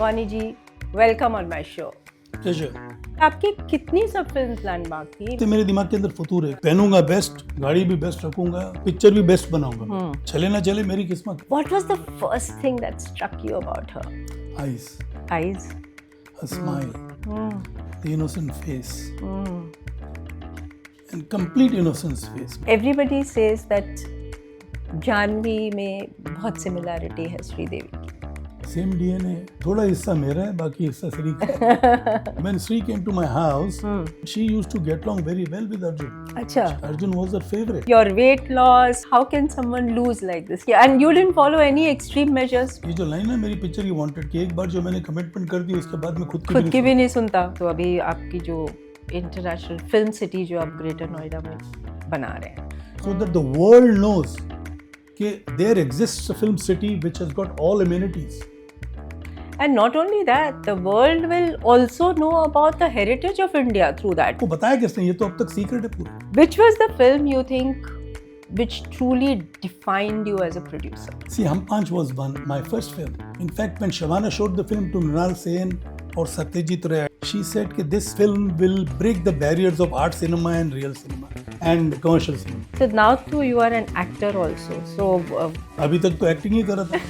वानी ji, welcome on my show. Pleasure. आपकी कितनी सब फिल्म प्लान बाकी थी? तो मेरे दिमाग के अंदर फतूर है, पहनूंगा बेस्ट, गाड़ी भी बेस्ट रखूंगा, पिक्चर भी बेस्ट बनाऊंगा। चले ना चले मेरी किस्मत। What was the first thing that struck you about her? Eyes, Eyes. a smile, the innocent face, and complete innocence face. Everybody says that Janvi में बहुत सिमिलरिटी है श्रीदेवी की। Same DNA. थोड़ा हिस्सा मेरा है, बाकी हिस्सा श्री का। When Sri came to my house, she used to get along very well with Arjun. अच्छा। Arjun was her favorite. Your weight loss, how can someone lose like this? Yeah, and you didn't follow any extreme measures? ये जो line है मेरी picture की wanted की, एक बार जो मैंने कमिटमेंट कर दी उसके बाद मैं खुद की भी नहीं सुनता। तो अभी आपकी जो इंटरनेशनल फिल्म सिटी जो आप ग्रेटर नोएडा में बना रहे हैं, so that the world knows that there exists a film city which has got all amenities. And not only that, the world will also know about the heritage of India through that. को बताया किसने? ये तो अब तक secret है पूरा। Which was the film you think which truly defined you as a producer? See, Hum Panch was my first film. In fact, when Shavana showed the film to Mrinal Sen or Satyajit Ray, she said that this film will break the barriers of art cinema and real cinema and commercial cinema. So now too you are an actor also. So अभी तक तो acting ही कर रहा था।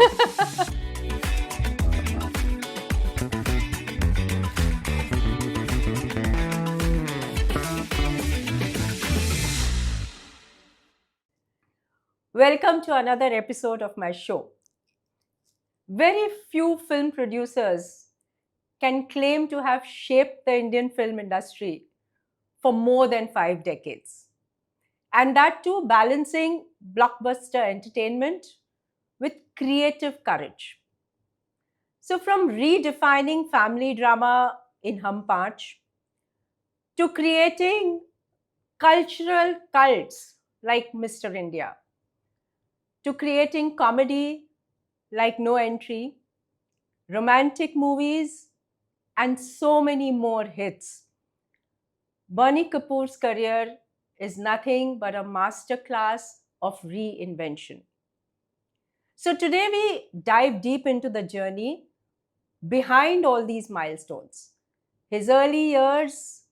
welcome to another episode of my show. Very few film producers can claim to have shaped the Indian film industry for more than 5 decades. And that too balancing blockbuster entertainment with creative courage. So from redefining family drama in Hum Panch to creating cultural cults like Mr. India, to creating comedy like No Entry, romantic movies, and so many more hits, Bonnie Kapoor's career is nothing but a masterclass of reinvention. So today we dive deep into the journey behind all these milestones, his early years,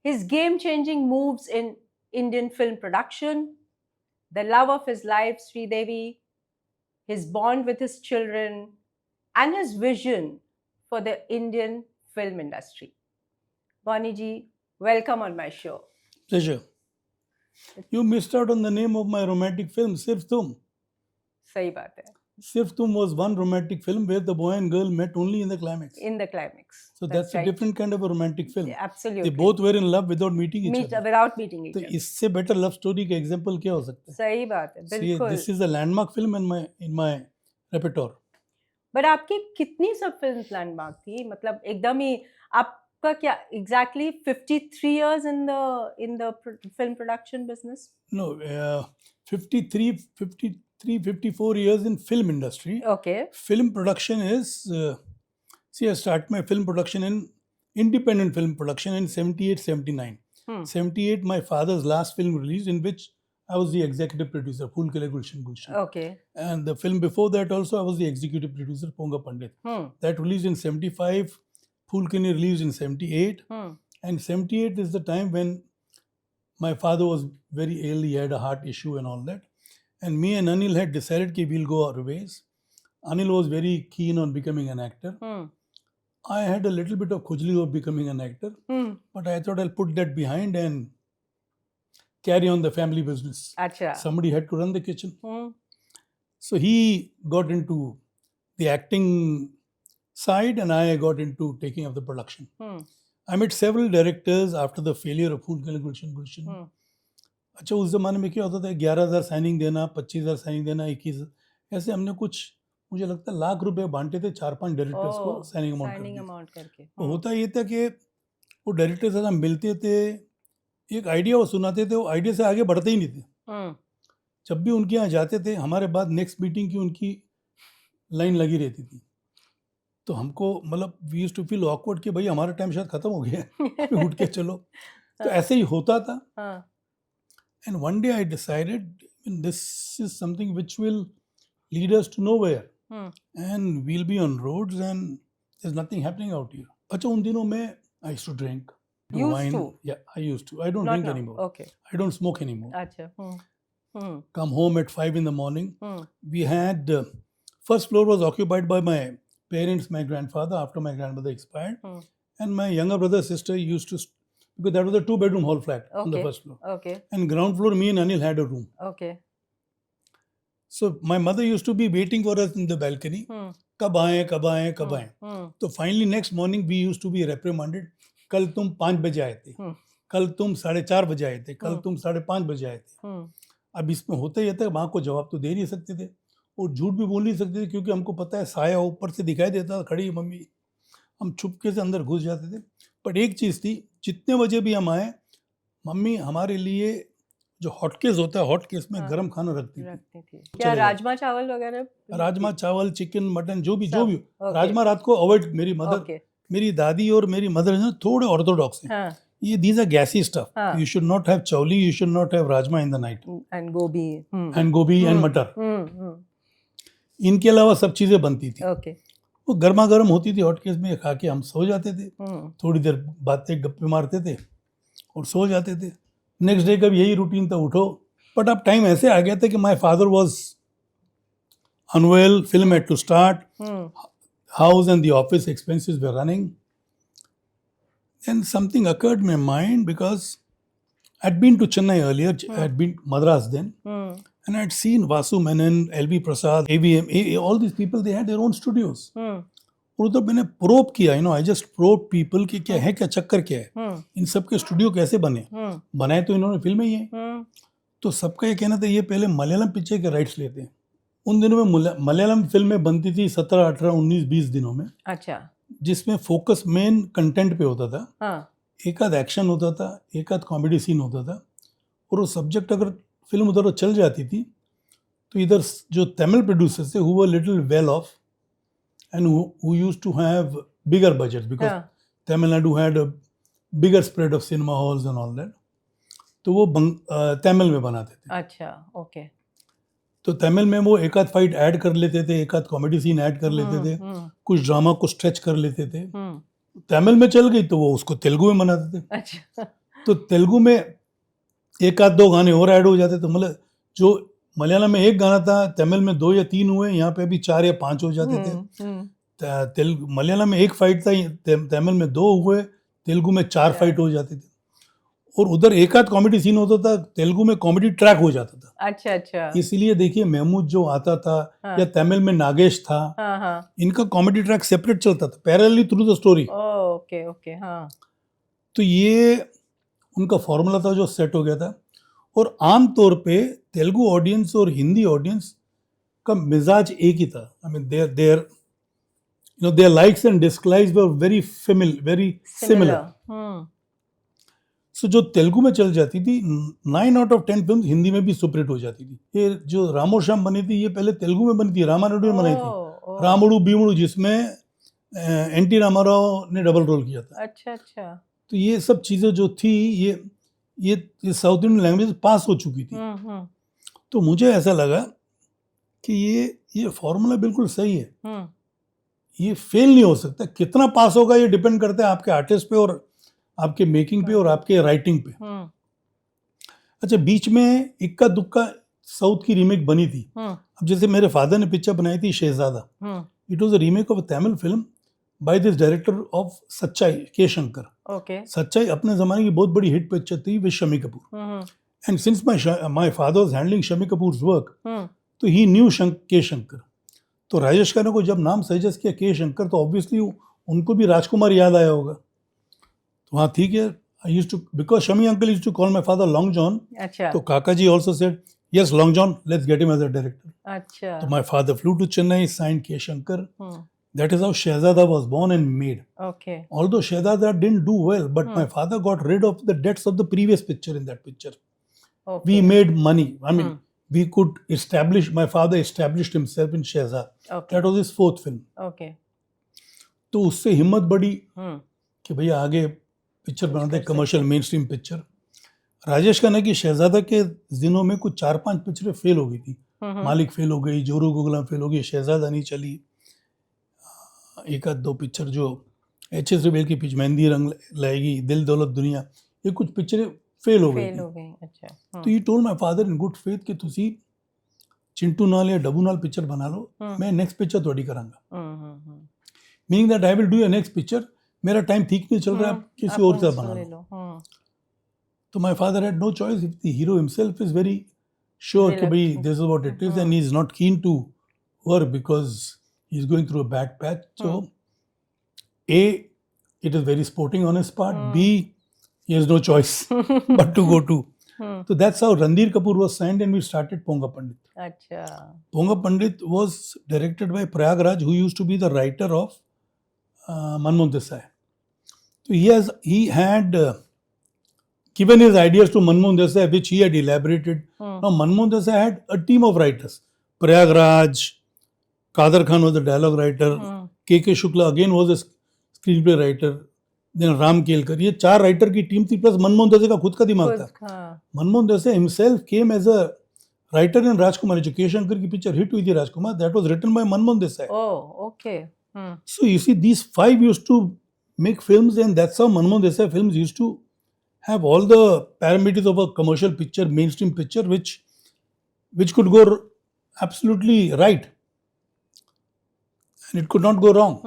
his game-changing moves in Indian film production, the love of his life, Sridevi, his bond with his children, and his vision for the Indian film industry. Bonnie ji, welcome on my show. Pleasure. You missed out on the name of my romantic film, Sirf Tum. सही बात है. Sirf Tum was one romantic film where the boy and girl met only in the climax. In the climax. So that's a different kind of a romantic film. Yeah, absolutely. They both were in love without meeting each other. Without meeting each तो other. इससे better love story का example क्या हो सकता है? सही बात है, बिल्कुल. This is a landmark film in my repertoire. But आपकी कितनी सब फिल्म प्लान बाकी थी? मतलब एकदम ही आपका क्या exactly 53 years in the film production business? No, 54 years in film industry. Okay. Film production is, I started my film production in independent film production in 78, 79. 78, my father's last film released in which I was the executive producer, Phool Khile Gulshan Gulshan. Okay. And the film before that also, I was the executive producer, Ponga Pandit. That released in 75, Phool Khile released in 78. And 78 is the time when my father was very ill, he had a heart issue and all that. And me and Anil had decided that we'll go our ways. Anil was very keen on becoming an actor. I had a little bit of khujli of becoming an actor. But I thought I'll put that behind and carry on the family business. Achha. Somebody had to run the kitchen. So he got into the acting side and I got into taking up the production. I met several directors after the failure of Phool Khile Gulshan Gulshan. अच्छा उस ज़माने में क्या होता था 11,000 signing देना 25,000 signing देना 21 ऐसे हमने कुछ मुझे लगता है लाख रुपए बांटे थे 4-5 डायरेक्टर्स को साइनिंग अमाउंट करके। तो होता ये था कि वो डायरेक्टर्स से हम मिलते थे एक आइडिया वो सुनाते थे वो आइडिया से आगे बढ़ते ही नहीं थे। जब भी उनके यहाँ जाते थे हमारे बाद नेक्स्ट मीटिंग की उनकी लाइन लगी रहती थी तो हमको मतलब we used to feel awkward कि भाई हमारा टाइम शायद खत्म हो गया उठ के चलो तो ऐसे ही होता था। And one day I decided this is something which will lead us to nowhere. And we'll be on roads and there's nothing happening out here. अच्छा उन दिनों में I used to drink. Do Used wine. to? Yeah, I used to. I don't Not drink now. anymore. Okay. I don't smoke anymore. अच्छा. Come home at 5 in the morning. Hmm. We had first floor was occupied by my parents, my grandfather after my grandmother expired, and my younger brother sister used to because that was a 2-bedroom hall flat on the Okay. first floor. Okay. And ground floor, me and Anil had a room. Okay. So my mother used to be waiting for us in the balcony. कब आए कब आए कब आए. तो finally next morning we used to be reprimanded. कल तुम 5 बजे आए थे, कल तुम 4:30 बजे आए थे, कल तुम 5:30 बजे आए थे. अब इसमें होता ही था, माँ को जवाब तो दे नहीं सकते थे और झूठ भी बोल नहीं सकते थे क्योंकि हमको पता है साया ऊपर से दिखाई देता था, खड़ी मम्मी. हम चुपके से अंदर घुस जाते थे. बट एक चीज़ थी, जितने बजे भी हम आए, मम्मी हमारे लिए जो हॉटकेस होता है, हॉटकेस में गर्म खाना रखती थी. क्या राजमा चावल वगैरह? राजमा चावल, चिकन, मटन, जो भी. राजमा रात को अवॉइड. मेरी मदर, मेरी दादी और मेरी मदर जो थोड़े ऑर्थोडॉक्स हैं. ये these are gassy stuff. You should not have chawli, you should not have rajma in the night. And gobi. And gobi and मटर. इनके अलावा सब चीज़ें बनती थी. Okay. वो गर्मा गर्म होती थी हॉटकेस में, खा के हम सो जाते थे. थोड़ी देर बातें गप्पे मारते थे और सो जाते थे. नेक्स्ट डे का भी यही रूटीन था, उठो. बट अब टाइम ऐसे आ गया था कि my father was unwell, film had to start, house and the office expenses were running. And something occurred in my mind because I'd been to Chennai earlier, I'd been Madras then, and I'd seen Vasu Menon, L.B. Prasad, AVM, all these people, they had their own studios. और उधर मैंने probe किया, I just probed people कि क्या है, क्या चक्कर क्या है, इन सब के स्टूडियो कैसे बने. बनाए तो इन्होंने फिल्में ही हैं. तो सबका ये कहना था ये पहले मलयालम पिक्चर के राइट्स लेते हैं. उन दिनों में मलयालम फिल्में बनती थी 17, 18, 19, 20 दिनों में. अच्छा. जिसमें फोकस मेन कंटेंट पे होता था. एक आध एक्शन होता था, एक आध कॉमेडी सीन होता था. और वो सब्जेक्ट अगर फिल्म उधर चल जाती थी तो इधर जो तमिल प्रोड्यूसर्स थे, who were little well off and who used to have bigger budgets because Tamil Nadu had a bigger spread of cinema halls and all that. तो वो तमिल में बनाते थे. अच्छा. ओके. तो तमिल में वो एक आध फाइट ऐड कर लेते थे, एक आध कॉमेडी सीन ऐड कर लेते थे, कुछ ड्रामा को स्ट्रेच कर लेते थे. तमिल में चल गई तो वो उसको तेलुगु में बनाते थे. अच्छा. तो तेलुगु में एक आध 2 गाने और ऐड हो जाते. तो मतलब जो मलयालम में एक गाना था, तमिल में 2 या 3 हुए, यहाँ पे अभी 4 या 5 हो जाते थे. मलयालम में एक फाइट था, तमिल में 2 हुए, तेलुगु में 4 फाइट हो जाते थे. और उधर एक आध कॉमेडी सीन होता था, तेलुगु में कॉमेडी ट्रैक हो जाता था. अच्छा अच्छा. इसलिए देखिए महमूद जो आता था, या तमिल में नागेश था, इनका कॉमेडी ट्रैक सेपरेट चलता था, parallelly through the story. Okay okay. हाँ. तो ये उनका फॉर्मूला था जो सेट हो गया था. और आम तौर पे तेलुगु ऑडियंस और हिंदी ऑडियंस का मिजाज एक ही था. I mean their likes and dislikes were very similar. So जो तेलुगु में चल जाती थी, 9 out of 10 फिल्म हिंदी में भी सुपरहिट हो जाती थी. ये जो रामोश्याम बनी थी, ये पहले तेलुगु में बनी थी, रामानायुडू में बनाई थी. रामुडू बीमुडू, जिसमें एनटी रामाराव ने डबल रोल किया था. अच्छा अच्छा. तो ये सब चीज़ें जो थी, ये साउथ इंडियन लैंग्वेज पास हो चुकी थी. तो मुझे ऐसा लगा कि ये फॉर्मूला बिल्कुल सही है, ये फेल नहीं हो सकता. कितना पास होगा ये डिपेंड करता है आपके आर्टिस्ट पे और आपके मेकिंग पे और आपके राइटिंग पे. अच्छा, बीच में इक्का दुक्का साउथ की रीमेक बनी थी. अब जैसे मेरे फादर ने पिक्चर बनाई थी Shehzada. It was a remake of a Tamil film by this director of Sachchai, K Shankar. Okay. सच्चाई अपने जमाने की बहुत बड़ी हिट पिक्चर थी with Shami Kapoor. And since my father was handling Shami Kapoors work, तो ही न्यू के शंकर. तो राजेश खन्ना को जब नाम सजेस्ट किया के शंकर, तो ऑब्वियसली उनको भी राजकुमार याद आया होगा. तो हाँ ठीक है. I used to, because Shami uncle used to call my father Long John. अच्छा. तो काका जी also said, yes, Long John, let's get him as a director. अच्छा. तो my father flew to Chennai, signed K. Shankar. That is how Shehzada was born and made. Okay. Although Shehzada didn't do well, but my father got rid of the debts of the previous picture in that picture. Okay. We made money. I mean, we could establish, my father established himself in Shehzada. Okay. That was his 4th film. Okay. तो उससे हिम्मत बढ़ी कि भैया आगे picture बनाते, commercial main stream picture. Rajesh Khanna की शहजादा के दिनों में कुछ 4-5 पिक्चरें फेल हो गई थी. मालिक फेल हो गई, जोरू गुगला फेल हो गई, शहजादा नहीं चली. एक आध दो पिक्चर जो एच.एस. रेबेल की पिच मेहंदी रंग लाएगी, दिल दौलत दुनिया, ये कुछ पिक्चरें फेल हो गई फेल थी। हो गई, अच्छा। तो he told my father in good faith कि ਤੁਸੀਂ चिंटू नाल या डब्बू नाल पिक्चर बना लो, मैं नेक्स्ट पिक्चर ਤੁਹਾਡੀ ਕਰਾਂਗਾ। Meaning that I will do your next picture, मेरा टाइम ठीक नहीं चल रहा है, किसी और से बना लो। तो my father had no choice, if the hero himself is very sure कि भाई this is what it is and he is not keen to work because he is going through a bad patch. So A, it is very sporting on his part. B, he has no choice but to go to. So that's how Ranbir Kapoor was signed and we started Ponga Pandit. अच्छा, Ponga Pandit was directed by Prayagraj, who used to be the writer of Manmohan Desai. So he had given his ideas to Manmohan Desai, which he had elaborated. Now Manmohan Desai had a team of writers. Prayagraj, Kader Khan was the dialogue writer, K.K. Shukla again was a screenplay writer, then Ram Kelkar. ये 4 writer की team थी, plus Manmohan Desai का खुद का दिमाग था। Manmohan Desai himself came as a writer in Rajkumar. जो के शंकर की पिक्चर हिट हुई थी राजकुमार, that was written by Manmohan Desai. Oh, okay. So you see, these 5 used to make films, and that's how Manmohan Desai films used to have all the parameters of a commercial picture, mainstream picture, which could go absolutely right, and it could not go wrong.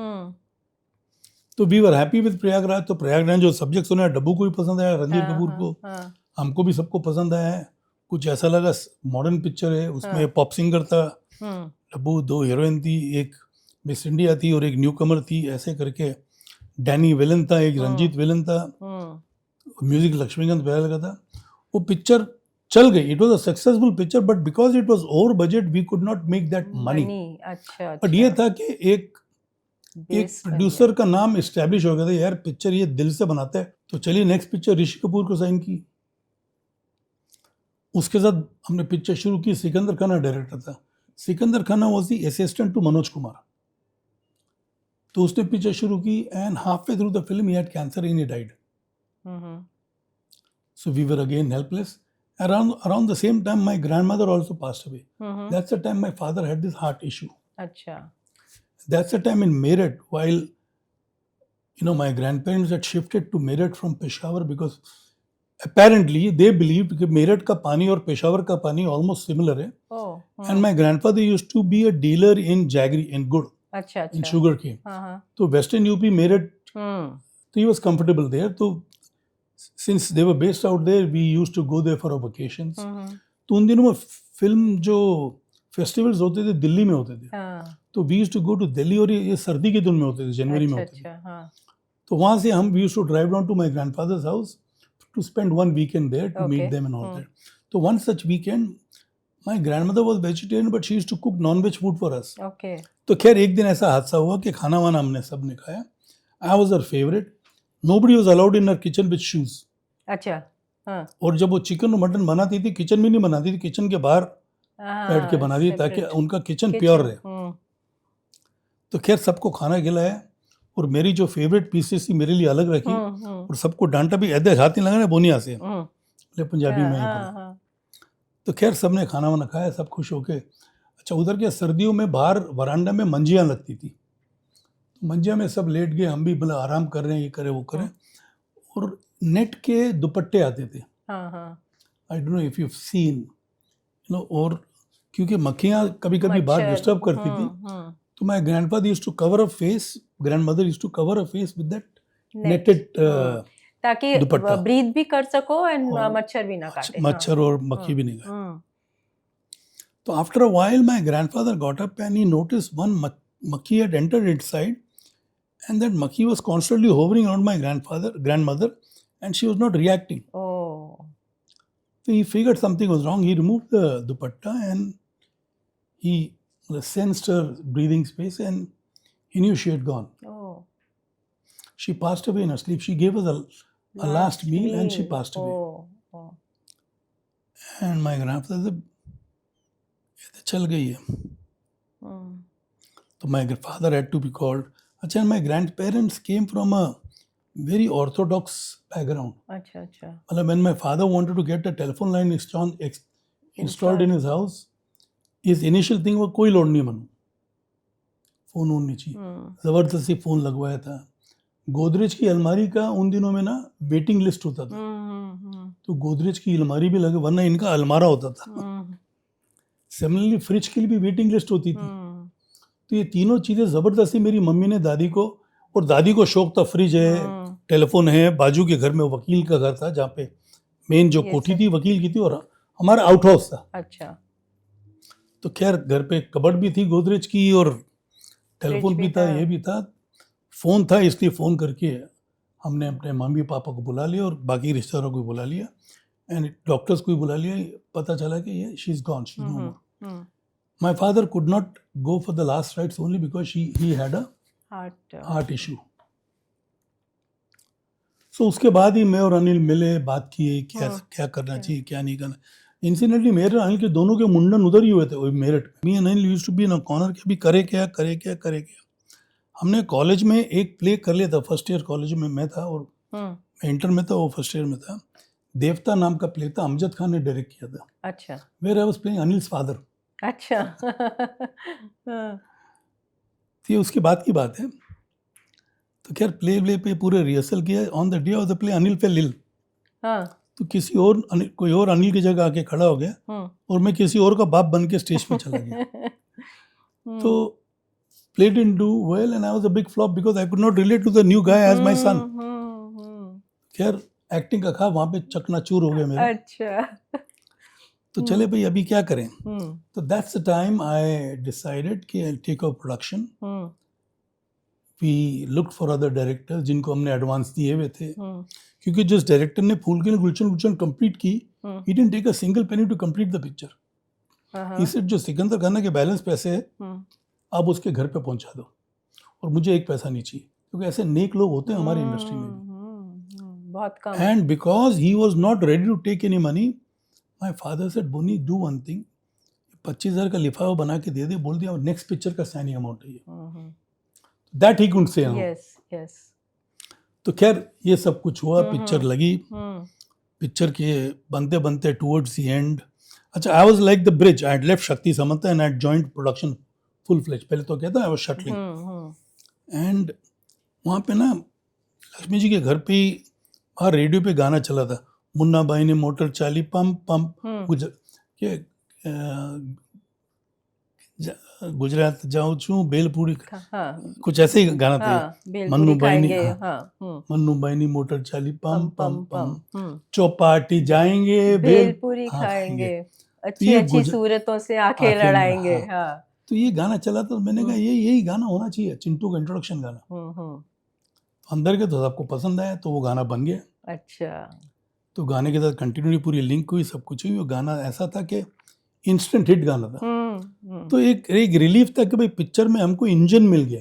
तो we were happy with Prayagraj. तो प्रयागराज जो subject सुना है, डब्बू को भी पसंद आया, रणधीर कपूर को, हमको भी सबको पसंद आया है। कुछ ऐसा लगा मॉडर्न पिक्चर है, उसमें पॉप सिंगर था डब्बू, 2 हीरोइन थी, एक मिस इंडिया थी और एक न्यू कमर थी, ऐसे करके डैनी विलन था, एक रंजीत विलन था, म्यूजिक लक्ष्मीकांत बेहरा का था। वो पिक्चर चल गई, it was a successful picture, but because it was over budget we could not make that money. अच्छा, बट ये था कि एक प्रोड्यूसर का नाम इस्टेब्लिश हो गया था, यार पिक्चर ये दिल से बनाता है। तो चलिए नेक्स्ट पिक्चर ऋषि कपूर को साइन की, उसके साथ हमने पिक्चर शुरू की। सिकंदर खाना डायरेक्टर था, Sikandar Khanna was the assistant to Manoj Kumar. तो उसने पिक्चर शुरू की and half way through the film he had cancer and he died. So we were again helpless. Around the same time my grandmother also passed away. That's the time my father had this heart issue. अच्छा, That's the time in Meerut, while my grandparents had shifted to Meerut from Peshawar, because apparently they believed कि Meerut का पानी और पेशावर का पानी almost similar है। And my grandfather used to be a dealer in jaggery, in gur, अच्छा, in sugar cane. तो Western UP Meerut, so he was comfortable there. तो since they were based out there, we used to go there for our vacations. तो उन दिनों में film जो festivals होते थे दिल्ली में होते थे, तो we used to go to Delhi, और ये सर्दी के दिन में होते थे, जनवरी में होते थे। तो वहाँ से हम we used to drive down to my grandfather's house to spend one weekend there to meet them and all that. तो one such weekend my grandmother was vegetarian but she used to cook non-veg food for us. तो खैर एक दिन ऐसा हादसा हुआ कि खाना वाना हमने सब ने खाया। I was her favourite, nobody was allowed in her kitchen with shoes. अच्छा, और जब वो चिकन और मटन बनाती थी, किचन में नहीं बनाती थी, किचन के बाहर बैठ के बना दी ताकि उनका किचन प्योर रहे। तो खैर सबको खाना खिलाया और मेरी जो फेवरेट पीसेस थी मेरे लिए अलग रखी, और सबको डांटा भी, ऐसे हाथ नहीं लगाने बोनिया से, पंजाबी में। तो खैर सबने खाना वाना खाया, सब खुश होके। अच्छा, उधर के सर्दियों में बाहर वरांडा में मंजियाँ लगती थी, मंजिया में सब लेट गए, हम भी भला आराम कर रहे हैं, ये करें वो करें, और नेट के दुपट्टे आते थे। I don't know if you have seen, और क्योंकि मक्खियाँ कभी कभी बाहर डिस्टर्ब करती थी, तो my grandfather used to cover a face, grandmother used to cover a face with that netted, ताकि ब्रीथ भी कर सको एंड मच्छर भी ना काटे, मच्छर और मक्खी भी नहीं काटे। तो after a while my grandfather got up and he noticed one monkey had entered inside, and that monkey was constantly hovering around my grandmother, and she was not reacting. So he figured something was wrong. He removed the dupatta and he sensed her breathing space, and he knew she had gone. She passed away in her sleep. She gave us a last meal and she passed away. And my grandfather said, "ये तो चल गई है." So my father had to be called. Achha, my grandparents came from a very orthodox background. Well, when my father wanted to get a telephone line installed in his house, his initial thing was कोई load नहीं Manu, phone नहीं चाहिए, ज़बरदस्ती phone लगवाया था। गोदरेज की अलमारी का उन दिनों में ना वेटिंग लिस्ट होता था, तो गोदरेज की अलमारी भी लगे, वरना इनका अलमारा होता था। सिमिलरली फ्रिज के लिए भी वेटिंग लिस्ट होती थी। तो ये तीनों चीज़ें ज़बरदस्ती मेरी मम्मी ने दादी को, और दादी को शौक था, फ्रिज है, टेलीफोन है, बाजू के घर में वकील का घर था, जहाँ पे मेन जो कोठी थी वकील की थी, और हमारा आउट हाउस था। अच्छा। तो खैर घर पे कबर्ड भी थी गोदरेज की, और टेलीफोन भी था, ये भी था, फ़ोन था, इसलिए फ़ोन करके हमने अपने मम्मी पापा को बुला लिया और बाकी रिश्तेदारों को बुला लिया, एंड डॉक्टर्स को भी बुला लिया। पता चला कि ये she is gone, she is no more. My father could not go for the last rites only because he had a heart issue. So उसके बाद ही मैं और अनिल मिले, बात किए, क्या करना चाहिए, क्या नहीं करना। इंसिडेंटली मेरे और अनिल के दोनों के मुंडन उधर ही हुए थे, मेरठ में। Me and Anil used to be in a corner कि अभी करे क्या। हमने कॉलेज में एक प्ले कर लिया था, फर्स्ट ईयर कॉलेज में मैं था, और मैं इंटर में था, वो फर्स्ट ईयर में था। देवता नाम का प्ले था, अमजद खान ने डायरेक्ट किया था। अच्छा। Where I was playing Anil's father. अच्छा। ये उसके बाद की बात है। तो खैर प्ले पे पूरे रिहर्सल किया। On the day of the play Anil fell ill. तो किसी और कोई और अनिल की जगह आके खड़ा हो गया, और मैं किसी और का बाप बन के स्टेज पे चला गया। तो play didn't do well and I was a big flop because I could not relate to the new guy as my son. खैर एक्टिंग का खा वहाँ पे चकनाचूर हो गया मेरा। अच्छा। तो चले भाई अभी क्या करें। तो that's the time I decided कि I'll take over production. We looked for other directors जिनको हमने एडवांस दिए हुए थे, क्योंकि जिस डायरेक्टर ने फूल के गुलशन कंप्लीट की, he didn't take a single penny to complete the picture. इसे जो सिकंदर खाना के बैलेंस पैसे है आप उसके घर पे पहुंचा दो, और मुझे एक पैसा नहीं चाहिए, क्योंकि ऐसे नेक लोग होते हैं हमारी इंडस्ट्री में भी बहुत कम। And because he was not ready to take any money, my father said Boney do one thing, 25,000 का लिफाफा बना के दे दे, बोल दिया नेक्स्ट पिक्चर का साइनिंग अमाउंट है ये, that he could say. Yes. तो खैर ये सब कुछ हुआ, पिक्चर लगी, पिक्चर के बनते बनते टुवर्ड्स द एंड, अच्छा I was like the bridge, I had left Shakti Samanta and I had joined production full fledged. पहले तो कहता है आई वाज शटलिंग, एंड वहाँ पे ना लक्ष्मी जी के घर पे ही बाहर रेडियो पे गाना चला था, मुन्ना बाई ने मोटर चाली पम पम गुजरात जाऊँ छू बेलपूरी, कुछ ऐसे ही गाना था। मन्नू बाई ने मोटर चाली पम पम पम, चौपाटी जाएंगे बेलपूरी खाएंगे, अच्छी सूरतों से आंखें लड़ाएंगे। तो ये गाना चला, तो मैंने कहा यही गाना होना चाहिए, चिंटू का इंट्रोडक्शन गाना। अंदर के तो सबको पसंद आया, तो वो गाना बन गया। अच्छा। तो गाने के साथ कंटिन्यूटी पूरी लिंक हुई, सब कुछ हुई। वो गाना ऐसा था कि इंस्टेंट हिट गाना था। तो एक रिलीफ था कि भाई पिक्चर में हमको इंजन मिल गया।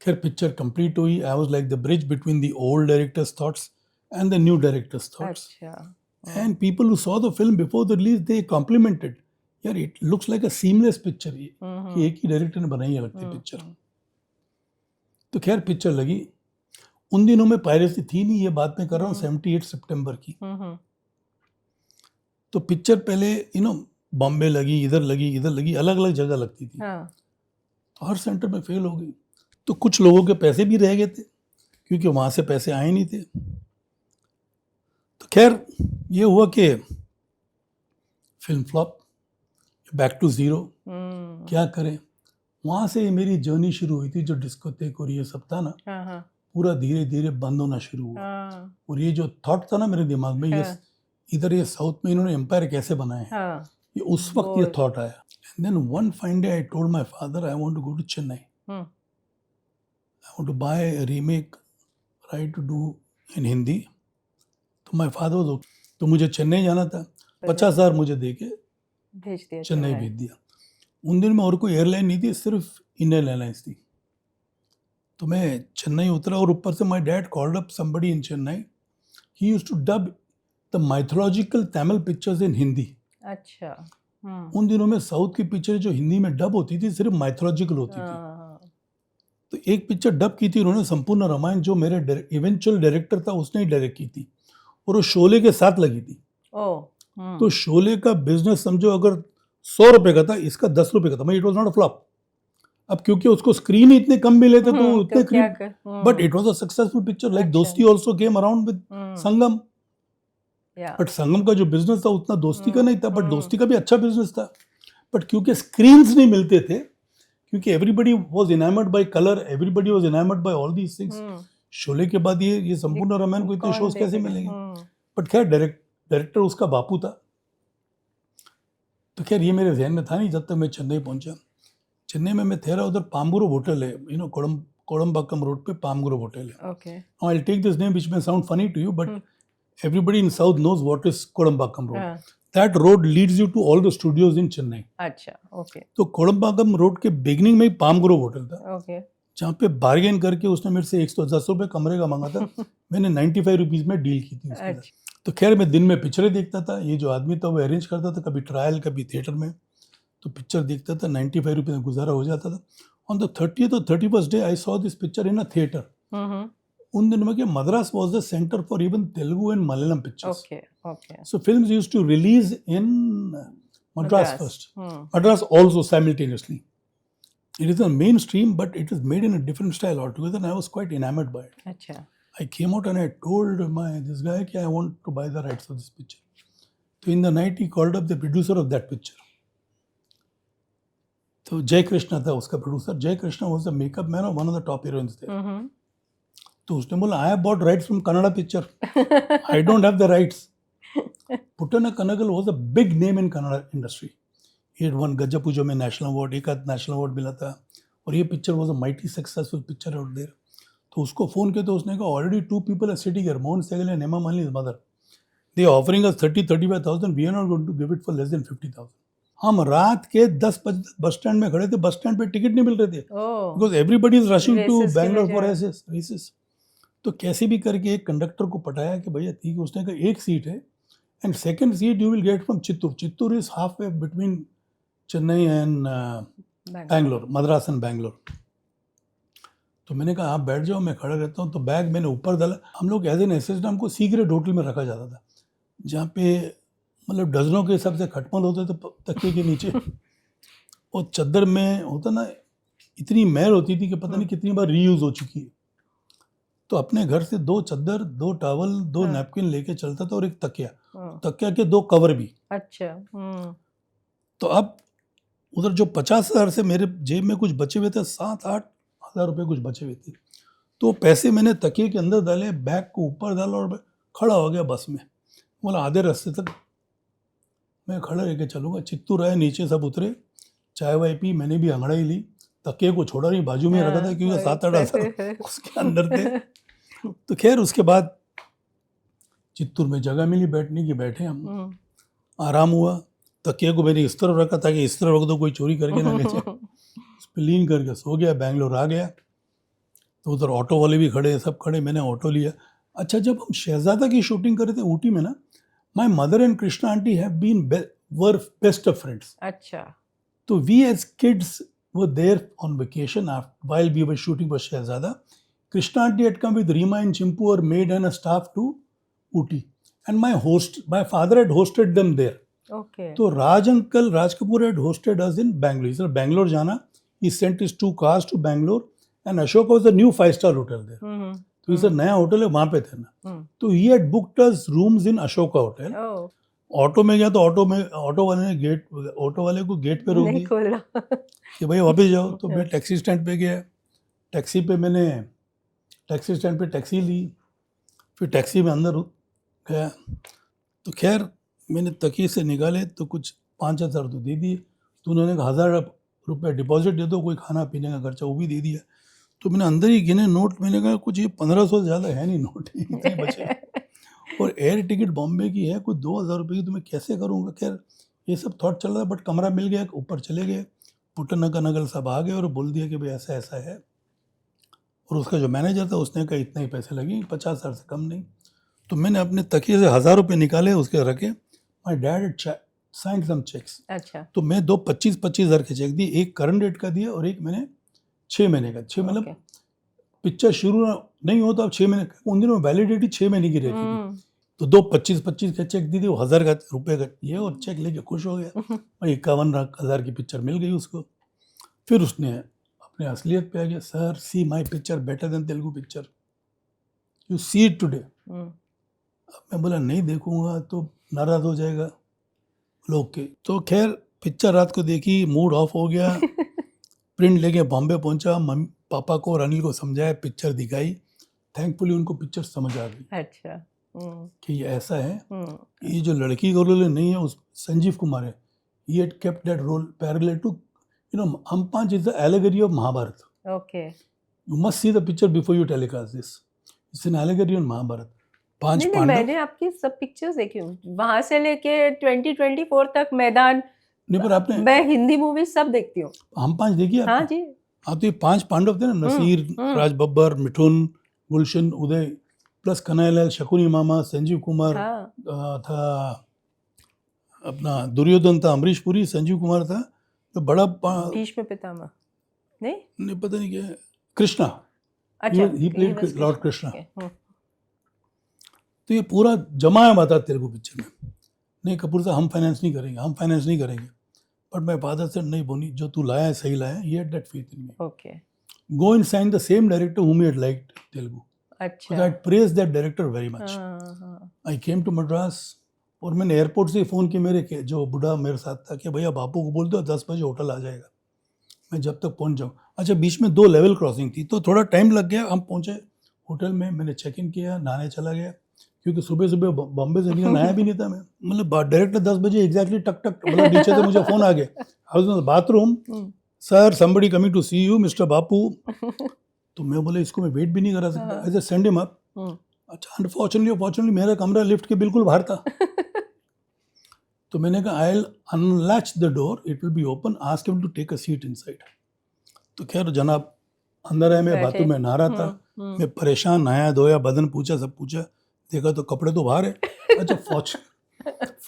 खैर पिक्चर कंप्लीट हुई। I was like the bridge between the old directors thoughts and the new directors thoughts. And people who saw the film before the release they complimented, यार it looks like a seamless picture, ये कि एक ही director ने बनाई है लगती picture. तो खैर पिक्चर लगी। उन दिनों में पायरेसी थी नहीं, ये बात मैं कर रहा हूँ 78 सितंबर की। तो पिक्चर पहले बॉम्बे लगी, इधर लगी, अलग अलग जगह लगती थी। तो हर सेंटर में फेल हो गई। तो कुछ लोगों के पैसे भी रह गए थे, क्योंकि वहाँ से पैसे आए नहीं थे। तो खैर ये हुआ कि film flop, back to zero, क्या करें। वहाँ से मेरी जर्नी शुरू हुई थी, जो डिस्कोटेक और ये सब था ना, पूरा धीरे धीरे बंद होना शुरू हुआ। और ये जो थॉट था ना मेरे दिमाग में, ये इधर ये साउथ में इन्होंने एम्पायर कैसे बनाए हैं, ये उस वक्त ये थॉट आया। And then one fine day I told my father I want to go to Chennai, I want to buy a remake right to do in Hindi. तो माय फादर वाज, तो मुझे चेन्नई जाना था। 50,000 मुझे दे के चेन्नई भेज दिया। उन दिन में और कोई एयरलाइन नहीं थी, सिर्फ इंडियन एयरलाइंस थी। तो मैं चेन्नई उतरा, और ऊपर से my dad called up somebody in Chennai, he used to dub the mythological Tamil pictures in Hindi. अच्छा। उन दिनों में साउथ की पिक्चर जो हिंदी में डब होती थी सिर्फ माइथोलॉजिकल होती थी। तो एक पिक्चर डब की थी उन्होंने, संपूर्ण रामायण, जो मेरे इवेंचुअल डायरेक्टर था उसने ही डायरेक्ट की थी, और वो शोले के साथ लगी थी। तो शोले का बिजनेस समझो अगर 100 रुपए का था, इसका 10 रुपए का था। It was not a flop, अब क्योंकि उसको स्क्रीन ही इतने कम मिले थे तो इतने तो क्या cream, but it was a successful picture like अच्छा। दोस्ती आल्सो केम अराउंड विद संगम, या बट संगम का जो बिजनेस था उतना दोस्ती का नहीं था, बट हम्म। दोस्ती का भी अच्छा बिजनेस था, बट क्योंकि स्क्रीन्स नहीं मिलते थे, क्योंकि everybody was enamoured by colour, everybody was enamoured by all these things. Sholay के बाद ये संपूर्ण रामायण को इतने कौन शोज कैसे देखेगा? मिलेंगे? बट खैर डायरेक्टर उसका बापू था, तो खैर ये मेरे ध्यान में था नहीं जब तक मैं चेन्नई पहुंचा। चेन्नई में मैं ठहरा, उधर पामगुरव होटल है, यू नो कोडम्बाक्कम रोड पे पामगुरव होटल है। Okay Now I'll take this name which may sound funny to you, but everybody in South knows what is Kodambakkam Road. हाँ, That road leads you to all the studios in Chennai. अच्छा okay तो कोडम्बाक्कम road के beginning में ही पामगुरव hotel था, okay जहाँ पे bargain करके उसने मेरे से 110 रुपये कमरे का मांगा था। मैंने 95 रुपीज़ में डील की थी उसके साथ। अच्छा तो खैर मैं दिन में पिक्चरें देखता था, ये जो आदमी था वो अरेंज करता था, कभी ट्रायल कभी थिएटर में, तो पिक्चर देखता था, 95 रुपये में गुजारा हो जाता था। ऑन द 30th और 31st day I saw this picture in a theatre. उन दिनों में Madras was the centre for even Telugu and Malayalam pictures, okay okay so films used to release in Madras first, Madras also simultaneously. It is a mainstream, but it is made in a different style altogether, and I was quite enamored by it. अच्छा I came out and I told this guy that I want to buy the rights of this picture. So in the night he called up the producer of that picture. So Jay Krishna था उसका producer. Jay Krishna was the makeup man of one of the top heroines there. तो उसने बोला I have bought rights from Kannada picture. I don't have the rights. Puttana Kanagal was a big name in Kannada industry. He had won Gajjapujo में national award, एक आध national award मिला था, और ये picture was a mighty successful picture out there. तो उसको phone किया तो उसने कहा already 2 people are sitting here, Mohan Sehgal and Hema Malini's mother. They are offering us 30-35,000. We are not going to give it for less than 50,000. हम रात के 10 बजे बस स्टैंड में खड़े थे, बस स्टैंड पे टिकट नहीं मिल रहे थे, because everybody is rushing to Races के लिए बैंगलोर फॉर जा- रेसेस। तो कैसे भी करके एक कंडक्टर को पटाया कि भैया ठीक है, उसने कहा एक सीट है and second seat you will get from Chittoor. Chittoor is half way between Chennai and Bangalore, Madras and Bangalore. तो मैंने कहा आप बैठ जाओ, मैं खड़ा रहता हूँ। तो बैग मैंने ऊपर डाला। हम लोग एज एन एसेस्टेंट हमको सीक्रेट होटल में रखा जाता था, जहाँ पे मतलब डजनों के हिसाब से खटमल होते थे तकिए के नीचे, और चद्दर में होता ना इतनी मैल होती थी कि पता नहीं कितनी बार रीयूज हो चुकी है। तो अपने घर से 2 चद्दर, 2 टॉवल, 2 नैपकिन लेके चलता था और एक तकिया, तकिया के 2 कवर भी। अच्छा तो अब उधर जो 50,000 से मेरे जेब में कुछ बचे हुए थे, 7-8 हज़ार रुपये कुछ बचे हुए थे, तो पैसे मैंने तकिए के अंदर डाले, बैग को ऊपर डाला और खड़ा हो गया बस में। बोला आधे रास्ते तक मैं खड़ा रह के चलूँगा। चित्तूर आए, नीचे सब उतरे, चाय वाय पी, मैंने भी अंगड़ाई ली, तकिए को छोड़ा नहीं, बाजू में रखा था क्योंकि 7-8 हज़ार उसके अंदर थे। तो खैर उसके बाद चित्तूर में जगह मिली बैठने की, बैठे हम, आराम हुआ। तकिए को मैंने इस तरफ रखा था कि इस तरफ रख दो कोई चोरी करके ना ले जाए। उस पर लीन करके सो गया। बैंगलोर आ गया तो उधर ऑटो वाले भी खड़े, सब खड़े, मैंने ऑटो लिया। अच्छा, जब हम शहजादा की शूटिंग कर रहे थे ऊटी में ना, my mother and Krishna aunty have been were best of friends. अच्छा तो we as kids were there on vacation while we were shooting for Shehzada. Krishna aunty had come with Reema and Chimpu, her maid and a staff to Ooty, and my father had hosted them there. Okay तो Raj Kapoor had hosted us in Bangalore. He said Bangalore जाना, he sent his 2 cars to Bangalore, and Ashoka was the new 5-star hotel there. तो ये sir नया hotel है, वहाँ पे थे ना, तो he had booked us rooms in Ashoka hotel. ओ ऑटो में गया तो ऑटो वाले को गेट पे रोक नहीं दिया खोला कि भाई वापस जाओ। तो मैं टैक्सी स्टैंड पे गया, टैक्सी स्टैंड पे टैक्सी ली, फिर टैक्सी में अंदर गया। तो खैर मैंने तकिए से निकाले तो कुछ 5,000 तो दे दिए। तो उन्होंने कहा 1,000 रुपये डिपॉजिट दे दो, कोई खाना पीने का खर्चा, वो भी दे दिया। तो मैंने अंदर ही गिने नोट, मैंने कहा कुछ ये 1,500 से ज़्यादा है नहीं नोट, इतने बचे। और एयर टिकट बॉम्बे की है कुछ 2,000 रुपये की, तो मैं कैसे करूँगा। खैर ये सब थॉट चल रहा है, बट कमरा मिल गया, ऊपर चले गए। पुट्टन का नगल सब आ गए और बोल दिया कि भाई ऐसा ऐसा है। और उसका जो मैनेजर था उसने कहा इतने ही पैसे लगेंगे, 50,000 से कम नहीं। तो मैंने अपने तकिए से 1,000 रुपये निकाले, उसके रखे। My dad sign some cheques. अच्छा तो मैं 2 25,000 के चेक दिए, एक करंट डेट का दिया और एक मैंने 6 महीने का। 6 मतलब पिक्चर शुरू नहीं हो तो अब 6 महीने, उन दिनों वैलिडिटी 6 महीने की रहती थी। तो 2 25,000 के चेक दी थी, वो 1,000 रुपये का ये, और चेक लेके खुश हो गया। 51,000 की पिक्चर मिल गई उसको। फिर उसने अपने असलियत पे आ गया. Sir, see my picture better than Telugu picture, you see it today. मैं बोला नहीं देखूंगा तो नाराज हो जाएगा लोग के. तो खैर पिक्चर रात को देखी, मूड ऑफ हो गया. प्रिंट लेके बॉम्बे पहुंचा, मम्मी पापा को और अनिल को समझाया, पिक्चर दिखाई. थैंकफुली उनको पिक्चर समझ आ गई. अच्छा. कि ये ऐसा है. ये जो लड़की का रोल नहीं है, उस संजीव कुमार है. He had kept that role parallel to, you know, Hum Paanch is the allegory of Mahabharat. Okay. You must see the picture before you telecast this. It's an allegory on Mahabharat. पांच नहीं, पांडव. मैंने आपकी सब पिक्चर्स देखी हूँ, वहां से लेके 2024 तक मैदान. नहीं, पर आपने मैं हिंदी मूवी सब देखती हूँ. हम पांच देखी आपने? हाँ जी. हाँ, तो ये पांच पांडव थे ना, नसीर, राज बब्बर, मिठुन, गुलशन, उदय, प्लस कन्हैयालाल, शकुनी मामा, संजीव कुमार. हाँ. था अपना दुर्योधन था, अमरीश पुरी, संजीव कुमार था. तो बड़ा भीष्म पितामह नहीं. नहीं पता नहीं क्या है, कृष्णा. अच्छा. He played was Lord Krishna. Krishna. तो ये पूरा जमाया हुआ था तेलुगु पिक्चर में. नहीं कपूर साहब, हम फाइनेंस नहीं करेंगे, हम फाइनेंस नहीं करेंगे. बट मैं फादर से नहीं बोनी, जो तू लाया है सही लाया है. He had that faith in me. Okay. Go and sign the same director whom he had liked Telugu. अच्छा. Because I had praised that director very much. हाँ. I came to Madras और मैंने एयरपोर्ट से phone किया मेरे के जो बूढ़ा मेरे साथ था कि भैया बापू को बोल दो 10 बजे होटल आ जाएगा, मैं जब तक पहुंच जाऊँ. अच्छा, बीच में 2 लेवल क्रॉसिंग थी तो थोड़ा टाइम लग गया. हम पहुंचे होटल में, मैंने चेक इन किया, नहाने चला गया क्योंकि सुबह सुबह बॉम्बे से निकला, नहाया भी नहीं था मैं. मतलब डायरेक्टर 10 बजे एग्जैक्टली टक टक, मतलब नीचे से मुझे फ़ोन आ गया. I was in the bathroom, sir somebody coming to see you mister Bapu. तो मैं बोले इसको मैं वेट भी नहीं करा सकता, I just send him up. अच्छा, अनफॉर्चुनेटली मेरा कमरा लिफ्ट के बिल्कुल बाहर था. तो मैंने कहा I will unlatch the door, it will be open, ask him to take a seat inside. तो खैर जनाब अंदर आए, मैं बाथरूम में नहा रहा था. मैं परेशान, नहाया धोया, बदन पूछा, सब पूछा, देखा तो कपड़े तो बाहर है. अच्छा,